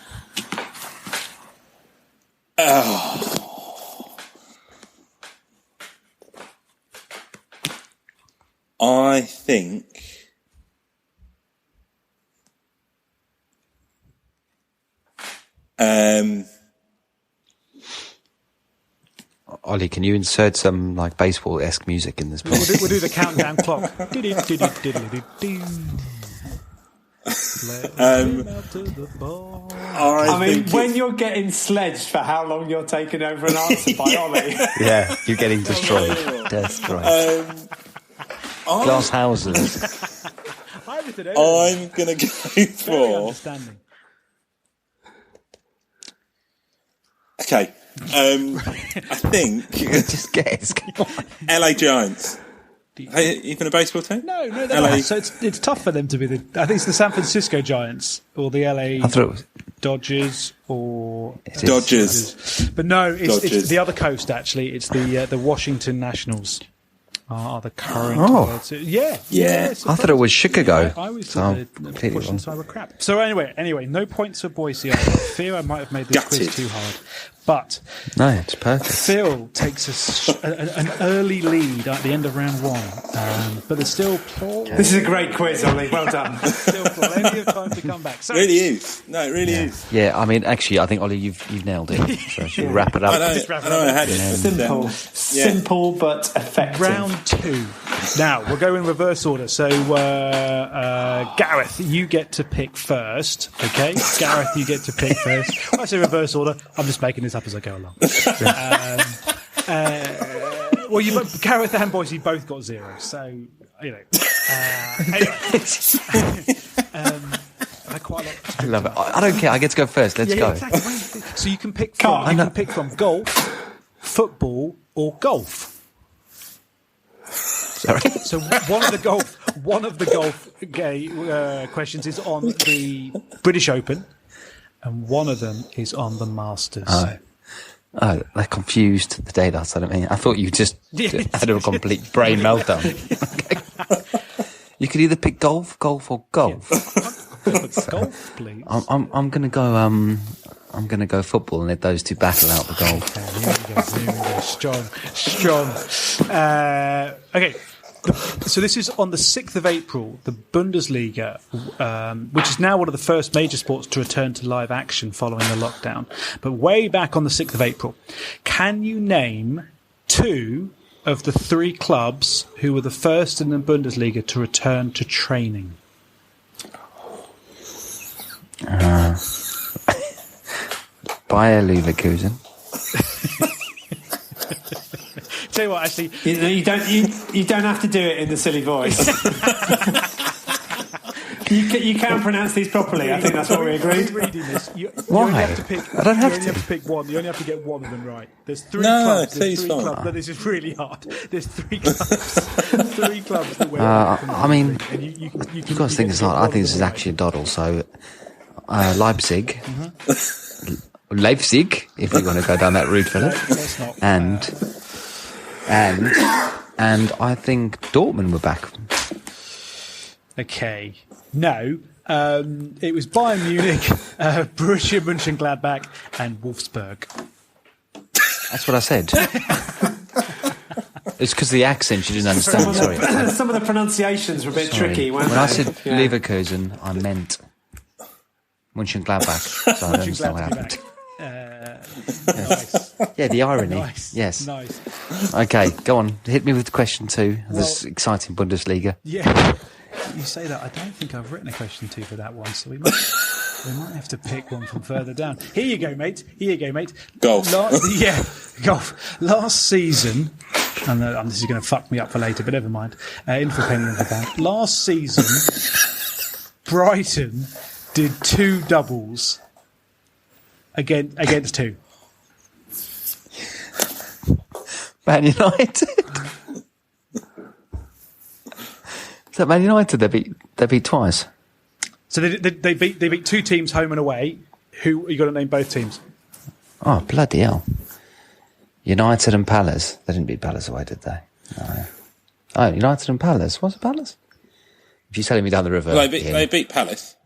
I think. Ollie, can you insert some like baseball-esque music in this? We'll do the countdown clock. I mean, when you're getting sledged for how long you're taking over an answer by Ollie. Yeah, you're getting destroyed. Glass houses. I'm going to go for. Okay. I think. Just guess. LA Giants. Hey, even a baseball team? No, they're not. So it's tough for them to be I think it's the San Francisco Giants or the LA Dodgers or Dodgers. But no, it's the other coast actually. It's the Washington Nationals. are the current World Series. Yeah. I thought it was Chicago. I was pushing cyber crap. So anyway, no points for Boise. I fear I might have made this quiz too hard. But no, it's perfect. Phil takes an early lead at the end of round one, but there's still plenty. This is a great quiz, Ollie. Well done. Still plenty of time to come back. So, it really is. No, it really is. Yeah, I mean, actually, I think Ollie, you've nailed it. So should we wrap it up? I know. I had it. Simple but effective. Round 2. Now we'll go in reverse order. So Gareth, you get to pick first. Okay, Gareth, you get to pick first. When I say reverse order, I'm just making this up as I go along. Well, Gareth and Boise both got 0, so anyway. I quite like. I love it. I don't care. I get to go first. Let's go. Exactly. So you can pick from golf, football, or golf. Sorry. So one of the golf questions is on the British Open, and one of them is on the Masters. Oh, they're confused the day that's what I mean. I thought you just had a complete brain meltdown. Okay. You could either pick golf, or golf. Golf, please. I'm gonna go. I'm gonna go football and let those two battle out the golf. Here we go. Strong. Okay. So this is on the 6th of April, the Bundesliga, which is now one of the first major sports to return to live action following the lockdown. But way back on the 6th of April, can you name 2 of the 3 clubs who were the first in the Bundesliga to return to training? Bayer Leverkusen. Tell you what, actually, you don't have to do it in the silly voice. you can pronounce these properly. I think that's what we agreed. Reading this, Why? You have to pick, I don't have you only to. have to pick one. You only have to get one of them right. There's 3 No, clubs. please, There's 3 clubs. No, this is really hard. There's 3 clubs. 3 clubs that wear. I mean, you've got to think it's hard. I think this is actually a doddle. So, Leipzig. Leipzig, if you want to go down that route, Philip. And I think Dortmund were back. Okay. No. It was Bayern Munich, Borussia Mönchengladbach, and Wolfsburg. That's what I said. It's because of the accent you didn't understand. Sorry. Some of the pronunciations were a bit tricky. When I said Leverkusen, I meant Mönchengladbach. So I don't understand what happened. Nice. Yeah, the irony. Nice. Yes. Nice. Okay, go on. Hit me with question 2 of this exciting Bundesliga. Yeah. You say that. I don't think I've written a question 2 for that one, so we might have to pick one from further down. Here you go, mate. Golf. Golf. Last season, and this is going to fuck me up for later, but never mind. In for penny in the bank. Last season, Brighton did 2 doubles against 2. Man United. Is that Man United? They beat twice. So they beat 2 teams home and away. Who you got to name both teams? Oh, bloody hell! United and Palace. They didn't beat Palace away, did they? No. Oh, United and Palace. What's Palace? If you're telling me down the river, they beat Palace.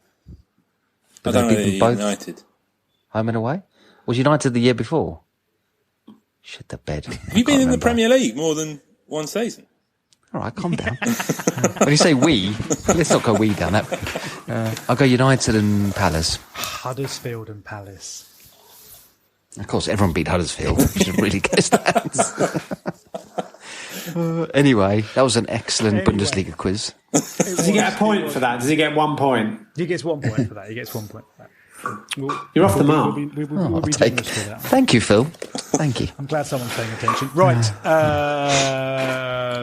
I don't know. United home and away. Was United the year before? Shit the bed. Have you been in the Premier League more than one season? All right, calm down. When you say we, let's not go we down that. I'll go United and Palace. Huddersfield and Palace. Of course, everyone beat Huddersfield. You should really guess that. Anyway, that was an excellent Bundesliga quiz. Does he get a point for that? Does he get 1 point? He gets 1 point for that. You're off the mark. We'll be generous for that. Thank you, Phil. Thank you. I'm glad someone's paying attention. Right.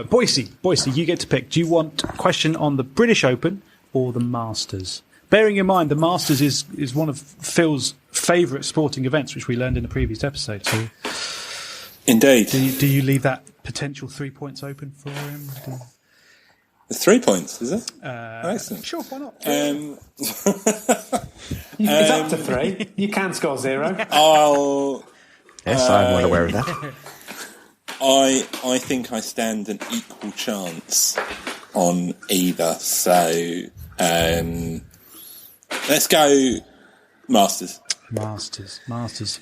Boise, you get to pick. Do you want a question on the British Open or the Masters? Bearing in mind, the Masters is one of Phil's favourite sporting events, which we learned in the previous episode. So, indeed. Do you leave that potential 3 points open for him? It's 3 points, is it? Excellent. Sure, why not? It's up to 3. You can score 0. Yes, I'm well aware of that. I think I stand an equal chance on either. So let's go Masters. Masters.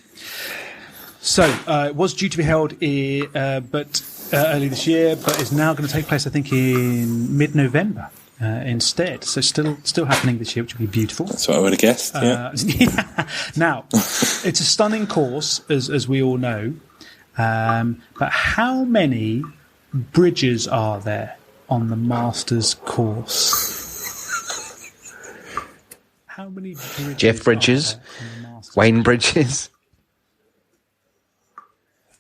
So it was due to be held early this year, but is now going to take place, I think, in mid-November instead. So still happening this year, which will be beautiful. That's what I would have guessed. Yeah. Now, it's a stunning course, as we all know. But how many bridges are there on the Masters course? How many bridges? Jeff Bridges, Wayne Bridges.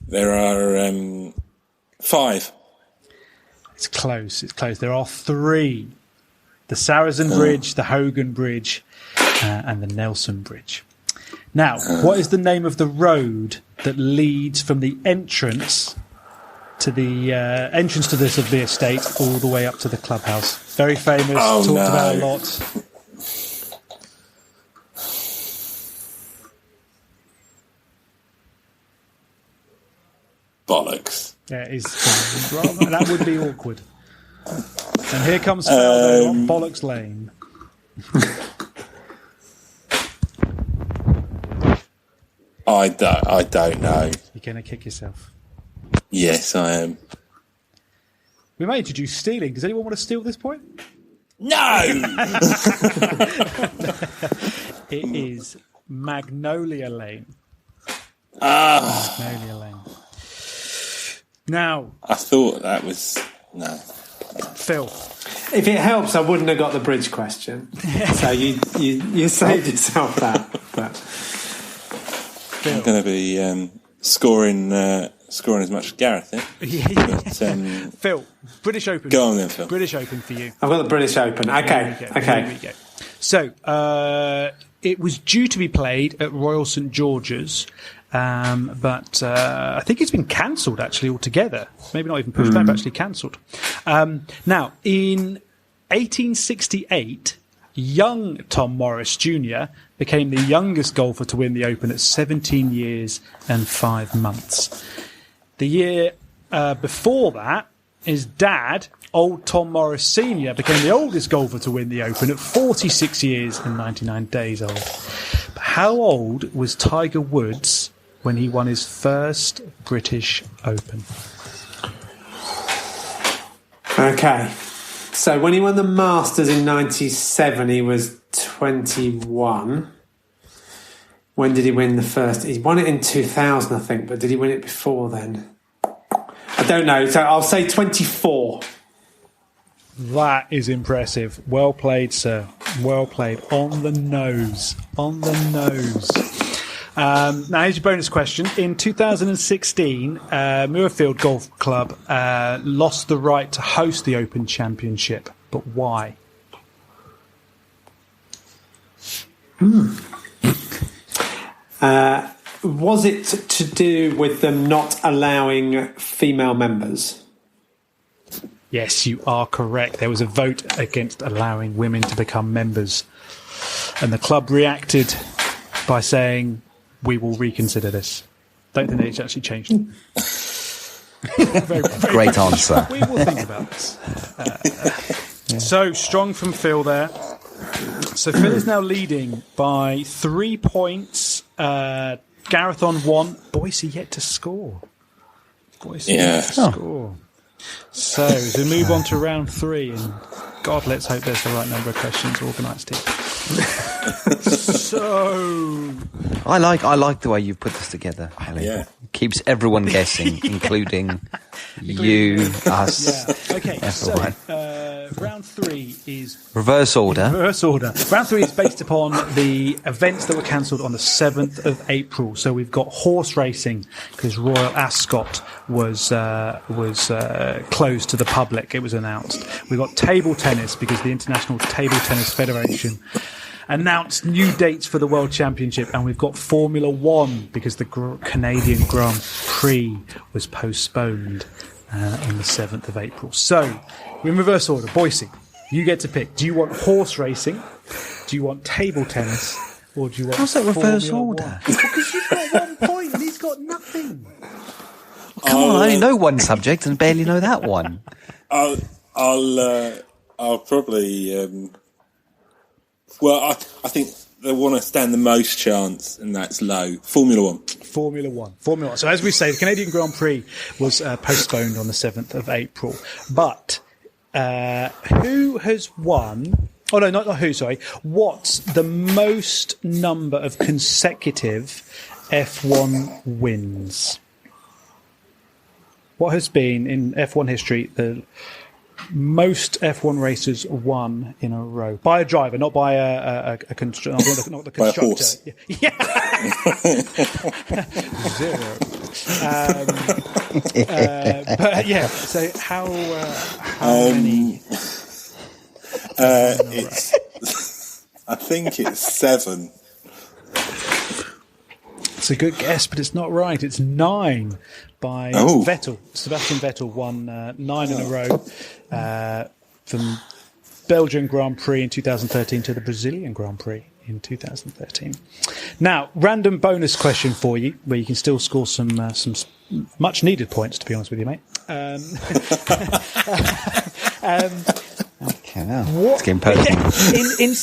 There are 5. It's close. There are 3. The Saracen Bridge, the Hogan Bridge, and the Nelson Bridge. Now, what is the name of the road that leads from the entrance to the estate all the way up to the clubhouse? Very famous, talked about a lot. Bollocks. Yeah, it is. That would be awkward. And here comes Feldo on Bollocks Lane. I don't know. You're going to kick yourself. Yes, I am. We may introduce stealing. Does anyone want to steal this point? No! It is Magnolia Lane. Magnolia Lane. Now, I thought that was... No. Phil. If it helps, I wouldn't have got the bridge question. So you saved yourself that. But. Phil. I'm going to be scoring as much as Gareth, eh? Yeah. Phil, British Open. Go on then, Phil. British Open for you. I've got the British Open. Okay. Here we go. So, it was due to be played at Royal St George's, but I think it's been cancelled actually altogether. Maybe not even pushed back, but actually cancelled. Now, in 1868, young Tom Morris Jr. became the youngest golfer to win the Open at 17 years and 5 months. The year before that, his dad, old Tom Morris Sr., became the oldest golfer to win the Open at 46 years and 99 days old. But how old was Tiger Woods when he won his first British Open? Okay. So when he won the Masters in 97, he was 21. When did he win the first? He won it in 2000, I think, but did he win it before then? I don't know. So I'll say 24. That is impressive. Well played, sir. Well played. On the nose. On the nose. Now, here's your bonus question. In 2016, Muirfield Golf Club lost the right to host the Open Championship. But why? Was it to do with them not allowing female members? Yes, you are correct. There was a vote against allowing women to become members. And the club reacted by saying, we will reconsider this. Don't think it's actually changed. Very Great answer. We will think about this. So, strong from Phil there. So, Phil is now leading by 3 points. Gareth on 1. Boise yet to score. Yet to score. So, as we move on to round 3, and God, let's hope there's the right number of questions organised here. So, I like the way you've put this together, Ellie. Yeah. Keeps everyone guessing, including you, us. yeah. Okay, so round 3 is Reverse order. Round 3 is based upon the events that were cancelled on the 7th of April. So we've got horse racing because Royal Ascot was closed to the public. It was announced. We've got table tennis because the International Table Tennis Federation announced new dates for the World Championship, and we've got Formula 1 because the Canadian Grand Prix was postponed on the 7th of April. So, in reverse order, Boise, you get to pick. Do you want horse racing? Do you want table tennis? Or do you want How's that reverse Formula order? 1? Because you've got 1 point and he's got nothing. Come on, I only know one subject and barely know that one. I'll probably. I think they want to stand the most chance, and that's low. Formula One. Formula One. So as we say, the Canadian Grand Prix was postponed on the 7th of April. But who has won? Oh, no, not who, sorry. What's the most number of consecutive F1 wins? What has been, in F1 history, the most F1 races won in a row? By a driver, not by a constructor. Not the constructor. By a horse. Yeah. 0. But yeah, so how many? I think it's 7. It's a good guess, but it's not right. It's 9 by Vettel. Sebastian Vettel won 9 in a row from Belgian Grand Prix in 2013 to the Brazilian Grand Prix in 2013. Now, random bonus question for you, where you can still score some much needed points, to be honest with you, mate. Okay, now it's getting personal. In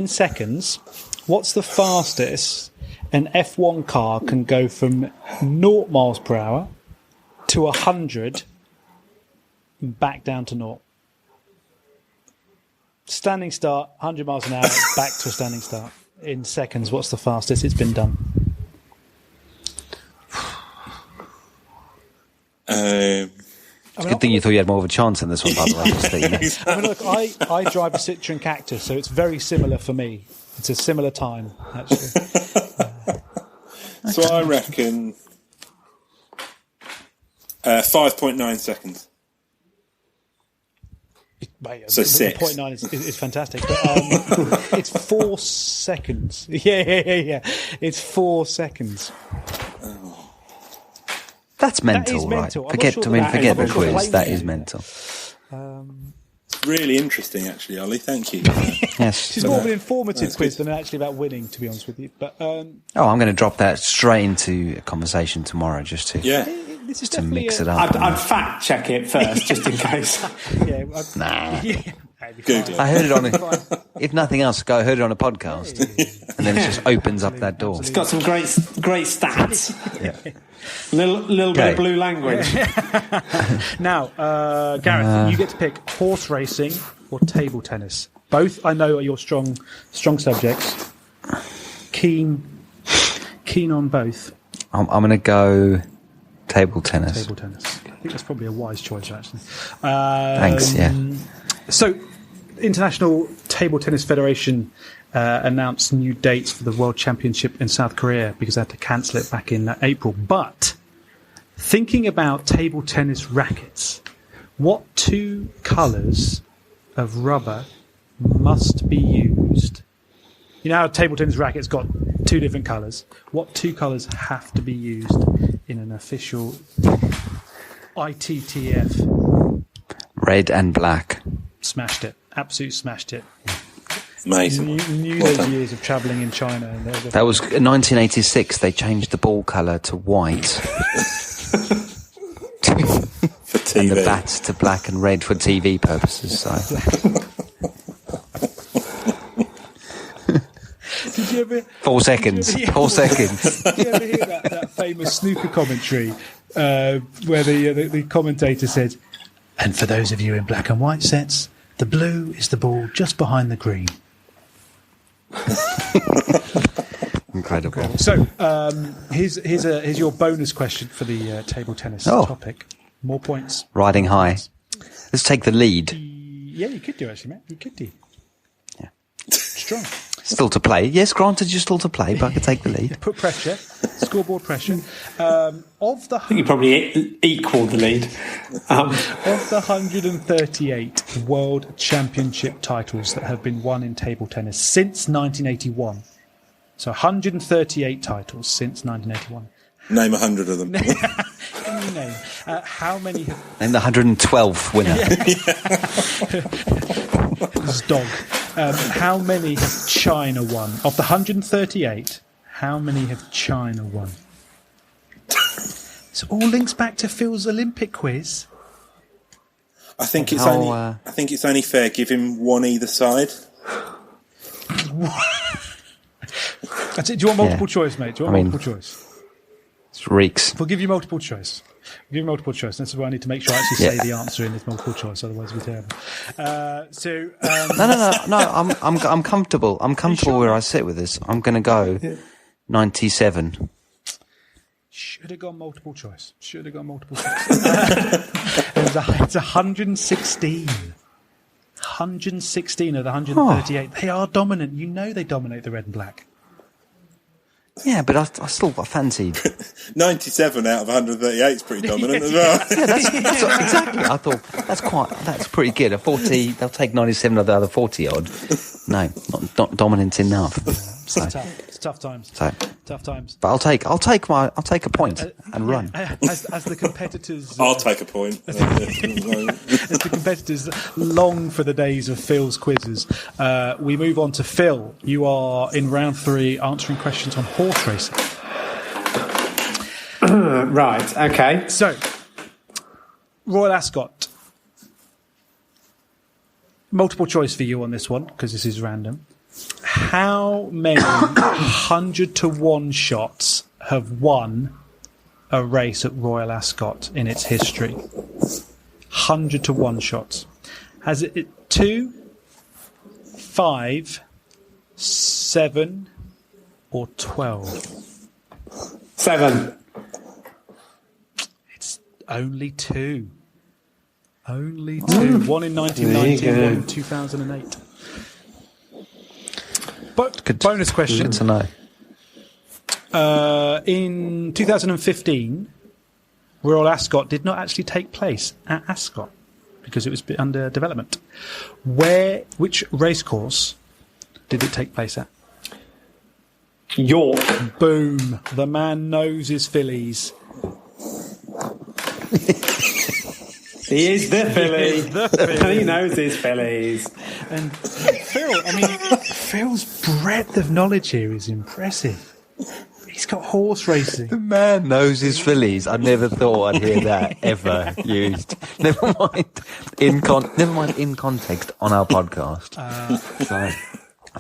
seconds, what's the fastest an F1 car can go from 0 miles per hour to 100 and back down to 0? Standing start, 100 miles an hour, back to a standing start. In seconds, what's the fastest it's been done? It's a good thing you thought you had more of a chance in this one, by the way. I mean, look, I drive a Citroen Cactus, so it's very similar for me. It's a similar time, actually. So I reckon 5.9 seconds. Mate, so 6. 0.9 is fantastic. But, it's 4 seconds. Yeah. It's 4 seconds. That's mental, right? Mental. Forget the quiz. That is mental. Really interesting, actually, Ollie. Thank you. Yes. It's more of an informative quiz than actually about winning, to be honest with you. But I'm going to drop that straight into a conversation tomorrow, just to this is to mix it up. I'd fact check it first, just in case. Nah. Google. I heard it on if nothing else, I heard it on a podcast, and then it just opens up that door. It's got some great stats. Yeah. Little bit of blue language. Now, Gareth, you get to pick horse racing or table tennis. Both, I know, are your strong subjects. Keen on both. I'm going to go table tennis. Table tennis. I think that's probably a wise choice, actually. Thanks. Yeah. So, International Table Tennis Federation announced new dates for the World Championship in South Korea because they had to cancel it back in April. But thinking about table tennis rackets, what 2 colours of rubber must be used? You know how a table tennis racket's got 2 different colours. What 2 colours have to be used in an official ITTF? Red and black. Smashed it. Absolutely smashed it. Amazing. Knew those years of travelling in China. And that was in 1986. They changed the ball colour to white. For TV. And the bats to black and red for TV purposes. So. Did you ever? 4 seconds. 4 seconds. Did you ever hear that famous snooker commentary where the commentator said, "And for those of you in black and white sets, the blue is the ball just behind the green." Incredible. So here's your bonus question for the table tennis topic. More points. Riding high. Let's take the lead. Yeah, you could do, actually, mate. You could do. Yeah. Strong. Still to play. Yes, granted, you're still to play, but I could take the lead. Put pressure. Scoreboard pressure. Of the I think you probably equalled the lead. Of the 138 World Championship titles that have been won in table tennis since 1981. So 138 titles since 1981. Name 100 of them. Any name. How many have... And the 112th winner. This is dog. How many have China won? Of the 138, how many have China won? It all links back to Phil's Olympic quiz. I think it's only fair. Give him one either side. That's it. Do you want multiple choice, mate? Do you want multiple choice? It reeks. We'll give you multiple choice. This is why I need to make sure I actually say the answer in this multiple choice. Otherwise, we're terrible. No. I'm comfortable. I'm comfortable where I sit with this. I'm going to go 97. Should have gone multiple choice. It's 116. 116 of the 138. They are dominant. You know they dominate the red and black. Yeah, but I still fancied 97 out of 138 is pretty dominant as well. Yeah, that's exactly. I thought that's pretty good. A 40, they'll take 97 of the other 40 odd. No, not dominant enough. It's tough times. Tough times. But I'll take a point and run. As the competitors, I'll take a point. As the competitors long for the days of Phil's quizzes, we move on to Phil. You are in round 3, answering questions on horse racing. Right. Okay. So, Royal Ascot. Multiple choice for you on this one because this is random. How many 100-to-1 shots have won a race at Royal Ascot in its history? 100-to-1 shots. Has it 2, 5, 7, or 12? 7. It's only 2. Only 2. One in 1990, one in 2008. But bonus question. Good to know. In 2015, Royal Ascot did not actually take place at Ascot because it was under development. Which racecourse did it take place at? York. Boom. The man knows his fillies. He is the filly. He knows his fillies. And Phil's breadth of knowledge here is impressive. He's got horse racing. The man knows his fillies. I never thought I'd hear that ever used. Never mind in context on our podcast. So,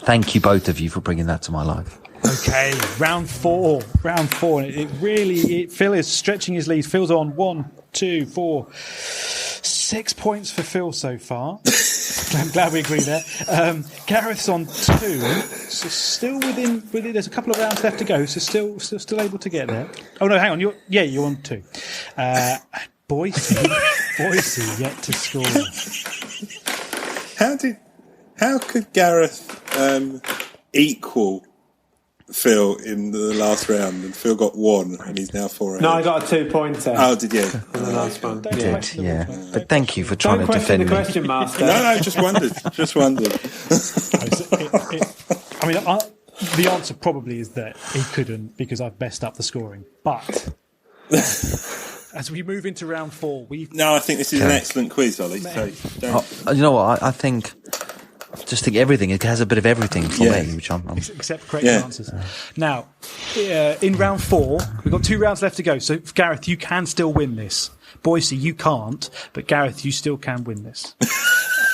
thank you both of you for bringing that to my life. Okay, round 4. Phil is stretching his lead. Phil's on 1, 2, 4, 6 points for Phil so far. I'm glad we agree there. Gareth's on 2, so still within. There's a couple of rounds left to go, so still able to get there. Oh no, hang on. You're on 2. Boise yet to score. How could Gareth equal Phil in the last round, and Phil got 1 and he's now 4 ahead? No, I got a 2-pointer. Oh, did you? In the last one. Yeah. But thank you for trying to defend me. Don't question the question, Master. No, just wondered. The answer probably is that he couldn't because I've messed up the scoring. But as we move into round 4, I think this is an excellent quiz, Ollie. So you know what? I think. Just think everything. It has a bit of everything for me, which I'm except correct answers. Now, in round 4, we've got 2 rounds left to go. So, Gareth, you can still win this. Boise, you can't, but Gareth, you still can win this.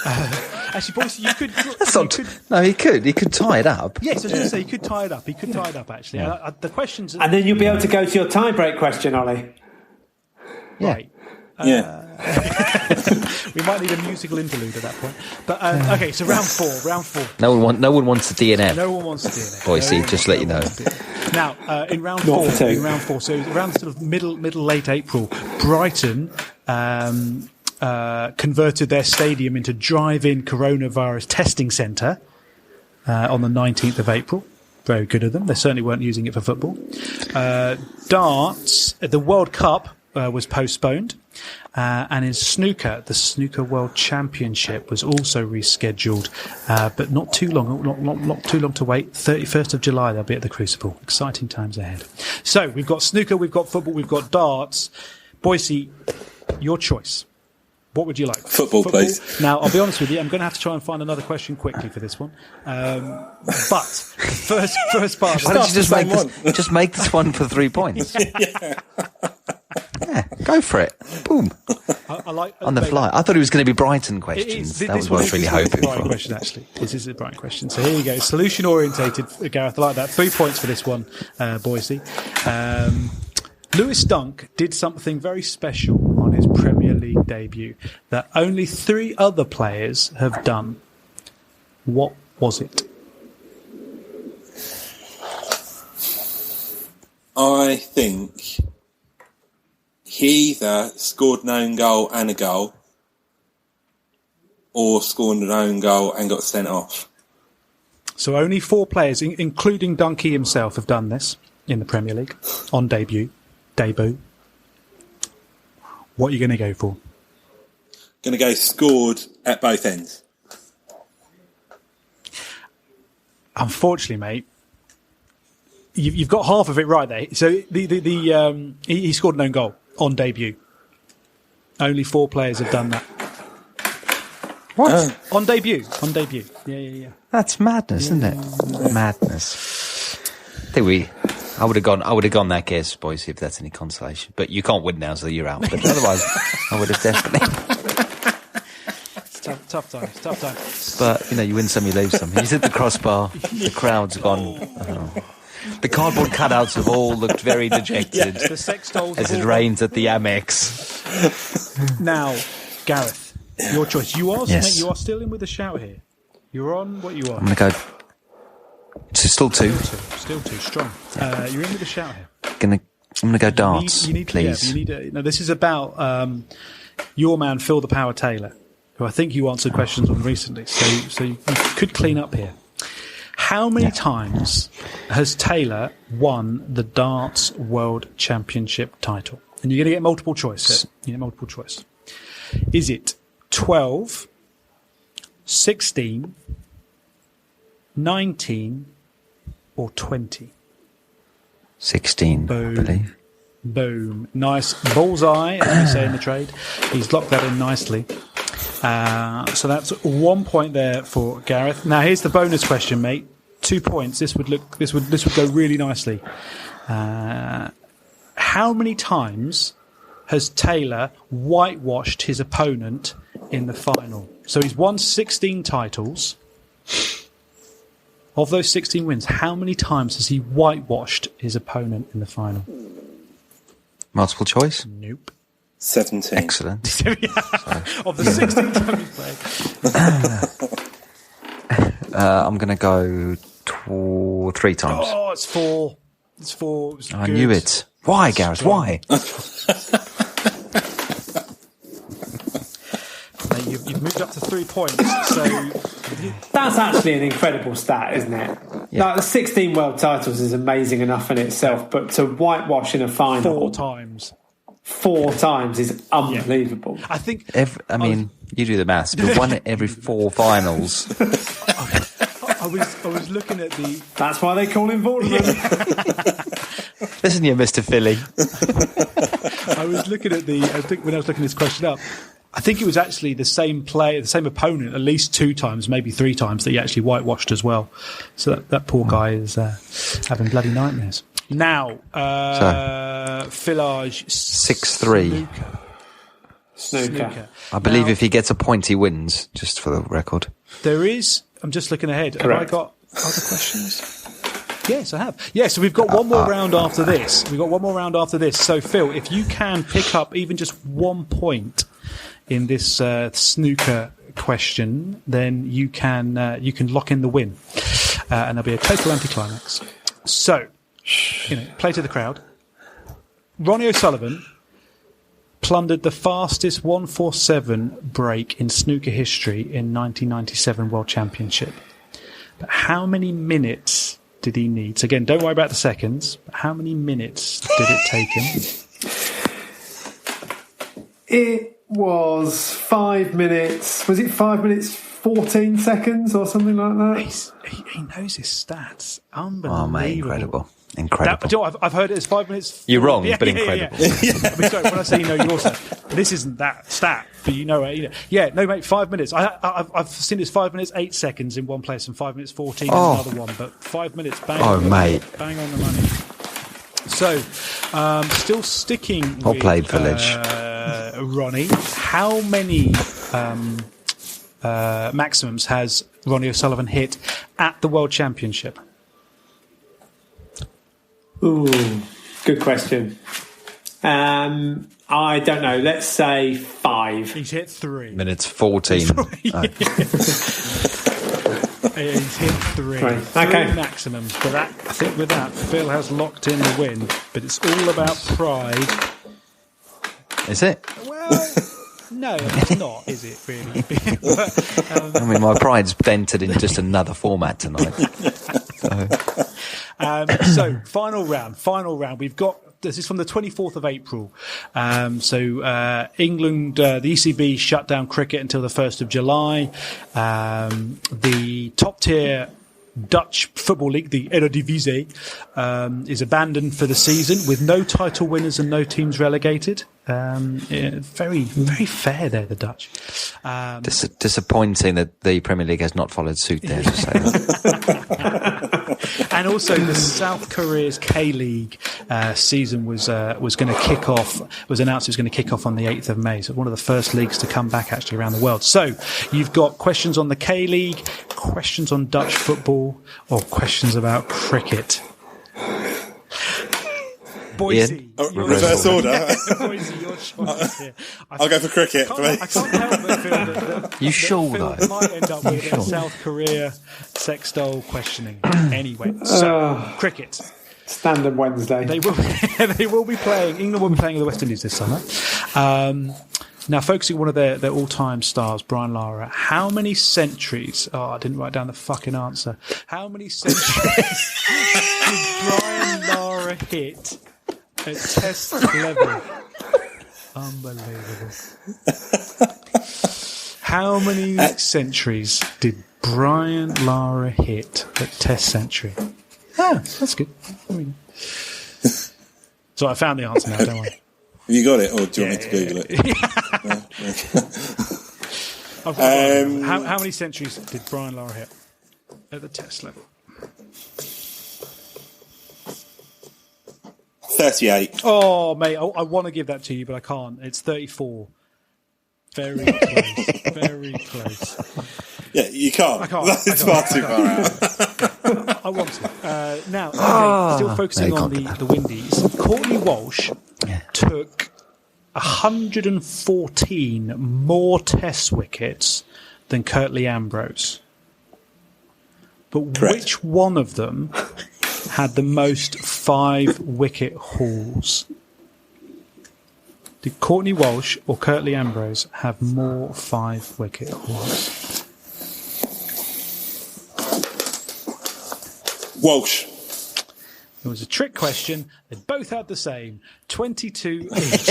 Actually, Boise, you could. No, he could. He could tie it up. Yes, I was going to say he could tie it up. He could tie it up. Actually, the questions. And then you'll be able to go to your tie-break question, Ollie. Right. Yeah. We might need a musical interlude at that point. But okay, so round 4. No one wants a DNF. No one wants a DNF. Boise, just let you know. Now, in round 4, so around sort of middle late April, Brighton converted their stadium into drive-in coronavirus testing centre on the 19th of April. Very good of them. They certainly weren't using it for football. Darts, the World Cup was postponed. And in snooker, the Snooker World Championship was also rescheduled, but not too long to wait. 31st of July, they'll be at the Crucible. Exciting times ahead. So we've got snooker, we've got football, we've got darts. Boise, your choice. What would you like? Football, please. Now, I'll be honest with you, I'm going to have to try and find another question quickly for this one. But first part. Why don't you just make this one for 3 points? Yeah, go for it. Boom. I like on the fly. I thought it was going to be Brighton questions. That was what I was really hoping for. Question, actually. This is a Brighton question. So here you go. Solution orientated, Gareth. I like that. 3 points for this one, Boise. Lewis Dunk did something very special on his Premier League debut that only 3 other players have done. What was it? I think he either scored an own goal and a goal, or scored an own goal and got sent off. So only 4 players, including Dunkey himself, have done this in the Premier League on debut. What are you going to go for? Going to go scored at both ends. Unfortunately, mate, you've got half of it right there. So he scored an own goal on debut. Only 4 players have done that. What? On debut. Yeah. That's madness, isn't it? Madness. I would have gone that guess, boys, if that's any consolation. But you can't win now, so you're out. But otherwise, I would have definitely. It's tough times. But you win some, you lose some. He's hit the crossbar. The crowd's gone. Oh. The cardboard cutouts have all looked very dejected The sextols as it rains at the Amex. Now, Gareth, your choice. You are still in with a shout here. You're on what you are. I'm going to go. Still 2. Still 2. Strong. You're in with a shout here. I'm gonna go darts, you need, please. Now, this is about your man Phil the Power Taylor, who I think you answered questions on recently. So you could clean up here. How many times has Taylor won the Darts World Championship title? And you're going to get multiple choice. Is it 12, 16, 19, or 20? 16, Boom. I believe. Boom. Nice bullseye, as we say in the trade. He's locked that in nicely. So that's 1 point there for Gareth. Now here's the bonus question, mate. 2 points. This would go really nicely. How many times has Taylor whitewashed his opponent in the final? So he's won 16 titles. Of those 16 wins, how many times has he whitewashed his opponent in the final? Multiple choice? Nope. 17. Excellent. Of the 16 times he's played. I'm going to go 3 times. Oh, it's 4. It's 4. It I knew it. Why, Gareth? Why? You've moved up to 3 points. So that's actually an incredible stat, isn't it? Yeah. Like the 16 world titles is amazing enough in itself, but to whitewash in a final 4 times. 4 times is unbelievable. I think. You do the maths, but 1 every 4 finals. I was looking at the. That's why they call him Vorderman. Listen here, Mr. Philly. I was looking at when I was looking this question up. I think it was actually the same player, the same opponent, at least 2 times, maybe 3 times that he actually whitewashed as well. So that poor guy is having bloody nightmares. Now, Philage 6-3. Snooker. I believe if he gets a point, he wins. Just for the record. There is. I'm just looking ahead. Correct. Have I got other questions? Yes, I have. Yeah, so we've got one more round after this. So, Phil, if you can pick up even just 1 point in this snooker question, then you can lock in the win, and there'll be a total anticlimax. So, play to the crowd. Ronnie O'Sullivan plundered the fastest 147 break in snooker history in 1997 World Championship. But how many minutes did he need? So again, don't worry about the seconds. But how many minutes did it take him? It was 5 minutes. Was it 5 minutes 14 seconds or something like that? He knows his stats. Unbelievable. Oh, mate, incredible. I've heard it as 5 minutes. You're wrong, but incredible. Yeah. Sorry, when I say you know your stat, this isn't that stat, but you know it. Yeah, no, mate, 5 minutes. I've seen it's 5 minutes 8 seconds in one place and 5 minutes 14 in another one, but 5 minutes, bang. Oh, mate, bang on the money. So, still sticking Well with played, Village. Ronnie. How many maximums has Ronnie O'Sullivan hit at the World Championship? Ooh, good question. I don't know. Let's say 5. He's hit 3. Minutes 14. Oh. He's hit 3. Right. Three Okay. maximums. But that, I think with that, Phil has locked in the win. But it's all about pride. Is it? Well, no, it's not, is it, really? But, I mean, my pride's entered in just another format tonight. So, final round. We've got, this is from the 24th of April. England, the ECB shut down cricket until the 1st of July. The top tier Dutch football league, the Eredivisie, is abandoned for the season with no title winners and no teams relegated. Very, very fair there, the Dutch. Disappointing that the Premier League has not followed suit there. To say that. And also, the South Korea's K-League season was going to kick off. Was announced it was going to kick off on the 8th of May. So one of the first leagues to come back actually around the world. So you've got questions on the K-League, questions on Dutch football, or questions about cricket. Boise. Reverse order. Boise, your choice here. I'll go for cricket, please. I can't help but feel that You sure, Phil though? might end up with a South Korea sex doll questioning. Anyway, so cricket. Standard Wednesday. They will be playing. England will be playing with the West Indies this summer. Now, focusing on one of their all-time stars, Brian Lara. How many centuries? Oh, I didn't write down the fucking answer. How many centuries did Brian Lara hit at Test level? Unbelievable. How many centuries did Brian Lara hit at Test century? Ah, that's good. So I found the answer now, don't worry. Have you got it, or do you want me to Google it? How many centuries did Brian Lara hit at the Test level? 38. Oh, mate, I want to give that to you, but I can't. It's 34. Very close. Very close. Yeah, you can't. I can't. It's far too far out. I want to. Now, still focusing on the Windies. Courtney Walsh took 114 more Test wickets than Curtly Ambrose. But Correct. which one of them had the most 5-wicket hauls? Did Courtney Walsh or Curtly Ambrose have more 5-wicket hauls? Walsh. It was a trick question. They both had the same. 22 each.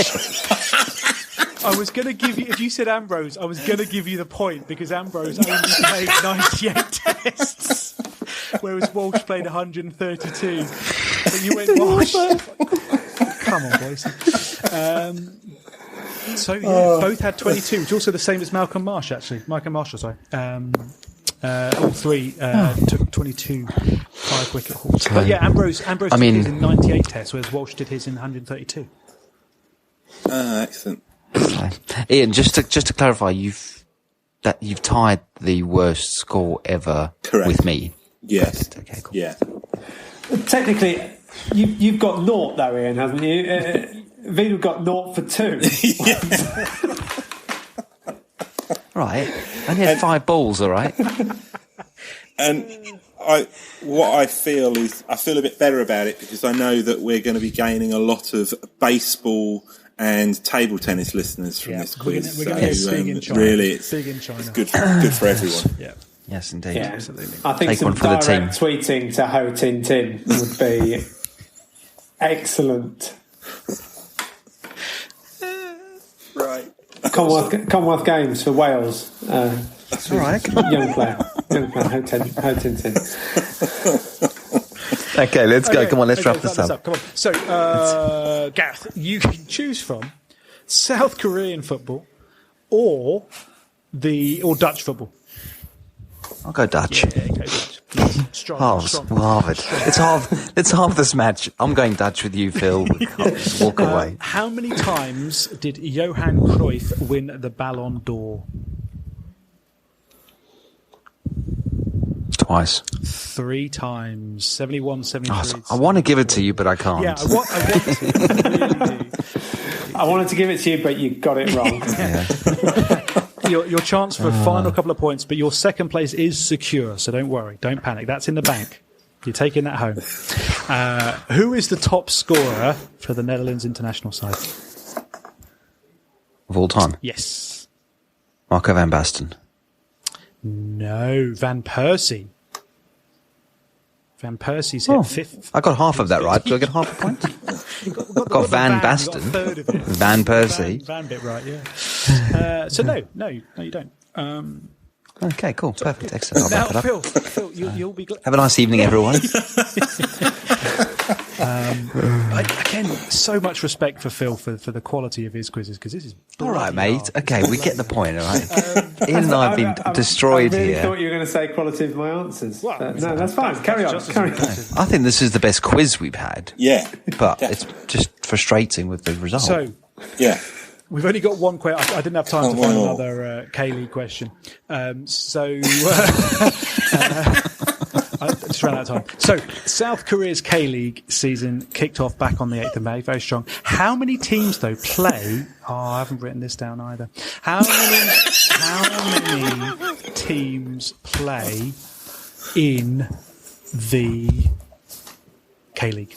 I was going to give you, if you said Ambrose, I was going to give you the point because Ambrose only played 98 tests, whereas Walsh played 132. But you went Walsh. Come on, boys. Both had 22, which is also the same as Malcolm Marsh, actually. Malcolm Marshall, sorry. All three took 22 5-wicket hauls. But yeah, Ambrose did his in 98 tests, whereas Walsh did his in 132. Excellent. Ian, just to clarify, you've tied the worst score ever with me. Yes. Okay, cool. Yeah. Technically, you've got 0 though, Ian, haven't you? Vidal got 0 for 2. Right. I only had 5 balls, all right? And what I feel is I feel a bit better about it because I know that we're going to be gaining a lot of baseball and table tennis listeners from this quiz. We're going to get big in China. Really, it's good for everyone. Yeah. Yes, indeed. Yeah. Absolutely. I think Take some one for the team. direct tweeting to Ho Tin Tin would be excellent. Right. Commonwealth Games for Wales. That's all right. Young player, Ho Tin Tin. Okay, let's go. Come on, let's wrap this up. up. Come on. So, Gareth, you can choose from South Korean football or Dutch football. I'll go Dutch. Yeah, go Dutch. Harvard. It's half this match. I'm going Dutch with you, Phil. Walk away. How many times did Johan Cruyff win the Ballon d'Or? Twice. 3 times. 71, 73. I want to give it to you, but I can't. Yeah, I want to. I really do. I wanted to give it to you, but you got it wrong. Your chance for a final couple of points, but your second place is secure, so don't worry. Don't panic. That's in the bank. You're taking that home. Who is the top scorer for the Netherlands international side? Of all time? Yes. Marco van Basten. No, Van Persie. Van Persie's hit 5th. I got half of that right. Do I get half a point? got Van Basten. Van Persie. Van bit right, yeah. So no, you don't. Okay, cool. Perfect. Excellent. I'll Now, wrap it up. Phil, you'll be glad. Have a nice evening, everyone. Again, so much respect for Phil for the quality of his quizzes, because this is All right, mate. hard. Okay, we get the point, all right? Ian and I have been destroyed I really here. thought you were going to say quality of my answers. Well, No, that's fine. Carry on. just as Carry on. impressive. I think this is the best quiz we've had. Yeah. But it's just frustrating with the result. So, Yeah. we've only got one question. I didn't have time to find another K-League question. I just ran out of time. So, South Korea's K-League season kicked off back on the 8th of May. Very strong. How many teams, though, play... Oh, I haven't written this down either. How many teams play in the K-League?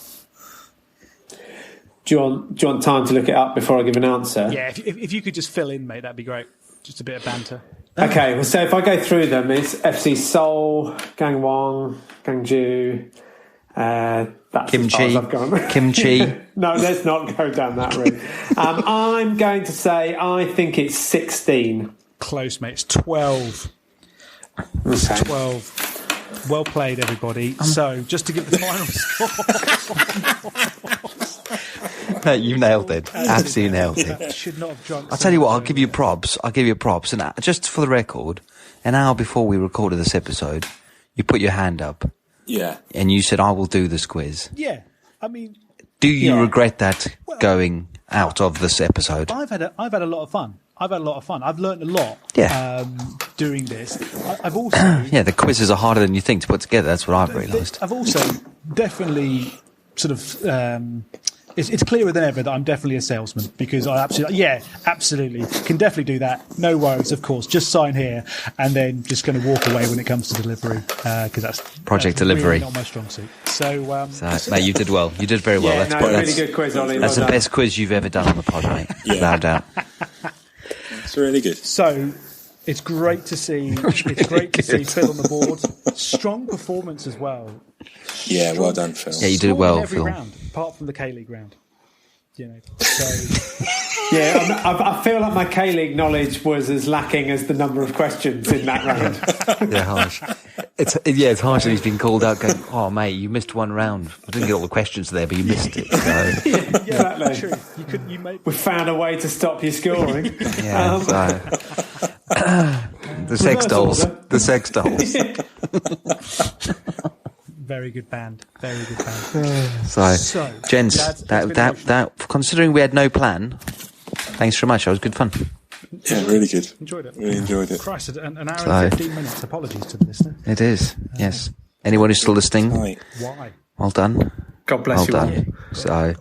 Do you want time to look it up before I give an answer? Yeah, if you could just fill in, mate, that'd be great. Just a bit of banter. Okay, well, so if I go through them, it's FC Seoul, Gangwon, Gangju, that's Kimchi. as far as I've gone. Kimchi. No, let's not go down that route. I'm going to say I think it's 16. Close, mate. It's 12. It's 12. Well played, everybody. So, just to give the final score. You nailed it. Absolutely nailed it. Should not have drunk. I'll tell you what, I'll give you props. And just for the record, an hour before we recorded this episode, you put your hand up Yeah. and you said, I will do this quiz. Yeah, I mean, Do you regret that going out of this episode? I've had a lot of fun. I've learned a lot. Yeah. Doing this, I've also Yeah, the quizzes are harder than you think to put together. That's what I've realised. I've also definitely sort of. It's clearer than ever that I'm definitely a salesman, because I absolutely can definitely do that. No worries, of course. Just sign here, and then just going to walk away when it comes to delivery, because that's Project really delivery. not my strong suit. So, Mate, you did well. You did very well. Yeah, really good quiz, Ollie. That's Well the done. best quiz you've ever done on the pod, mate. Without a doubt. It's really good. So it's great to see. It's great to see Phil on the board. Strong performance as well. Yeah, well done, Phil. Yeah, you did Strong well, in every Phil. round, apart from the K-League round. You know, so Yeah, I feel like my K-League knowledge was as lacking as the number of questions in that round. Yeah, harsh. It's harsh that he's been called out going, oh, mate, you missed one round. I didn't get all the questions there, but you missed it. So. Exactly. true. You made. We found a way to stop you scoring. Yeah, so. The sex dolls. The sex dolls. Very good band. Very good band. So, gents, lads, it's been that considering we had no plan, thanks very much. That was good fun. Yeah, really good. Enjoyed it. Really enjoyed it. Christ, an hour and 15 minutes. Apologies to the listener. It is, yes. Anyone who's still listening, Right. Why? well done. God bless Well you done. So,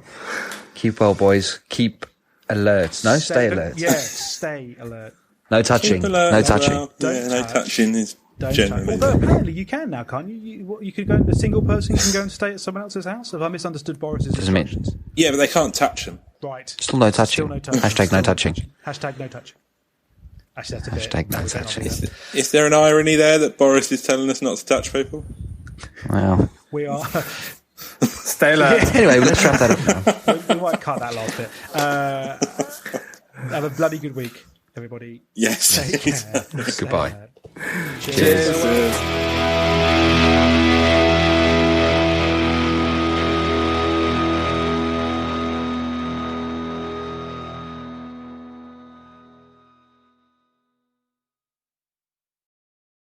keep well, boys. Keep alert. No, stay alert. Yeah, stay alert. No touching. Keep alert No as touching. well. Don't Yeah, no touch. touching is Don't generally. Although apparently you can now, can't you? You could go. A single person can go and stay at someone else's house. Have I misunderstood Boris's Doesn't mean- instructions? Yeah, but they can't touch them. Right. Still no touching. Still no touching. Hashtag no touching. Hashtag no touching. Actually, that's a bit. Hashtag no we don't touching. want that. Is there an irony there that Boris is telling us not to touch people? Well, We are. Stay alert. anyway, let's wrap that up now. We might cut that last bit. Have a bloody good week, everybody. Yes. Take care. Goodbye. Cheers. Cheers.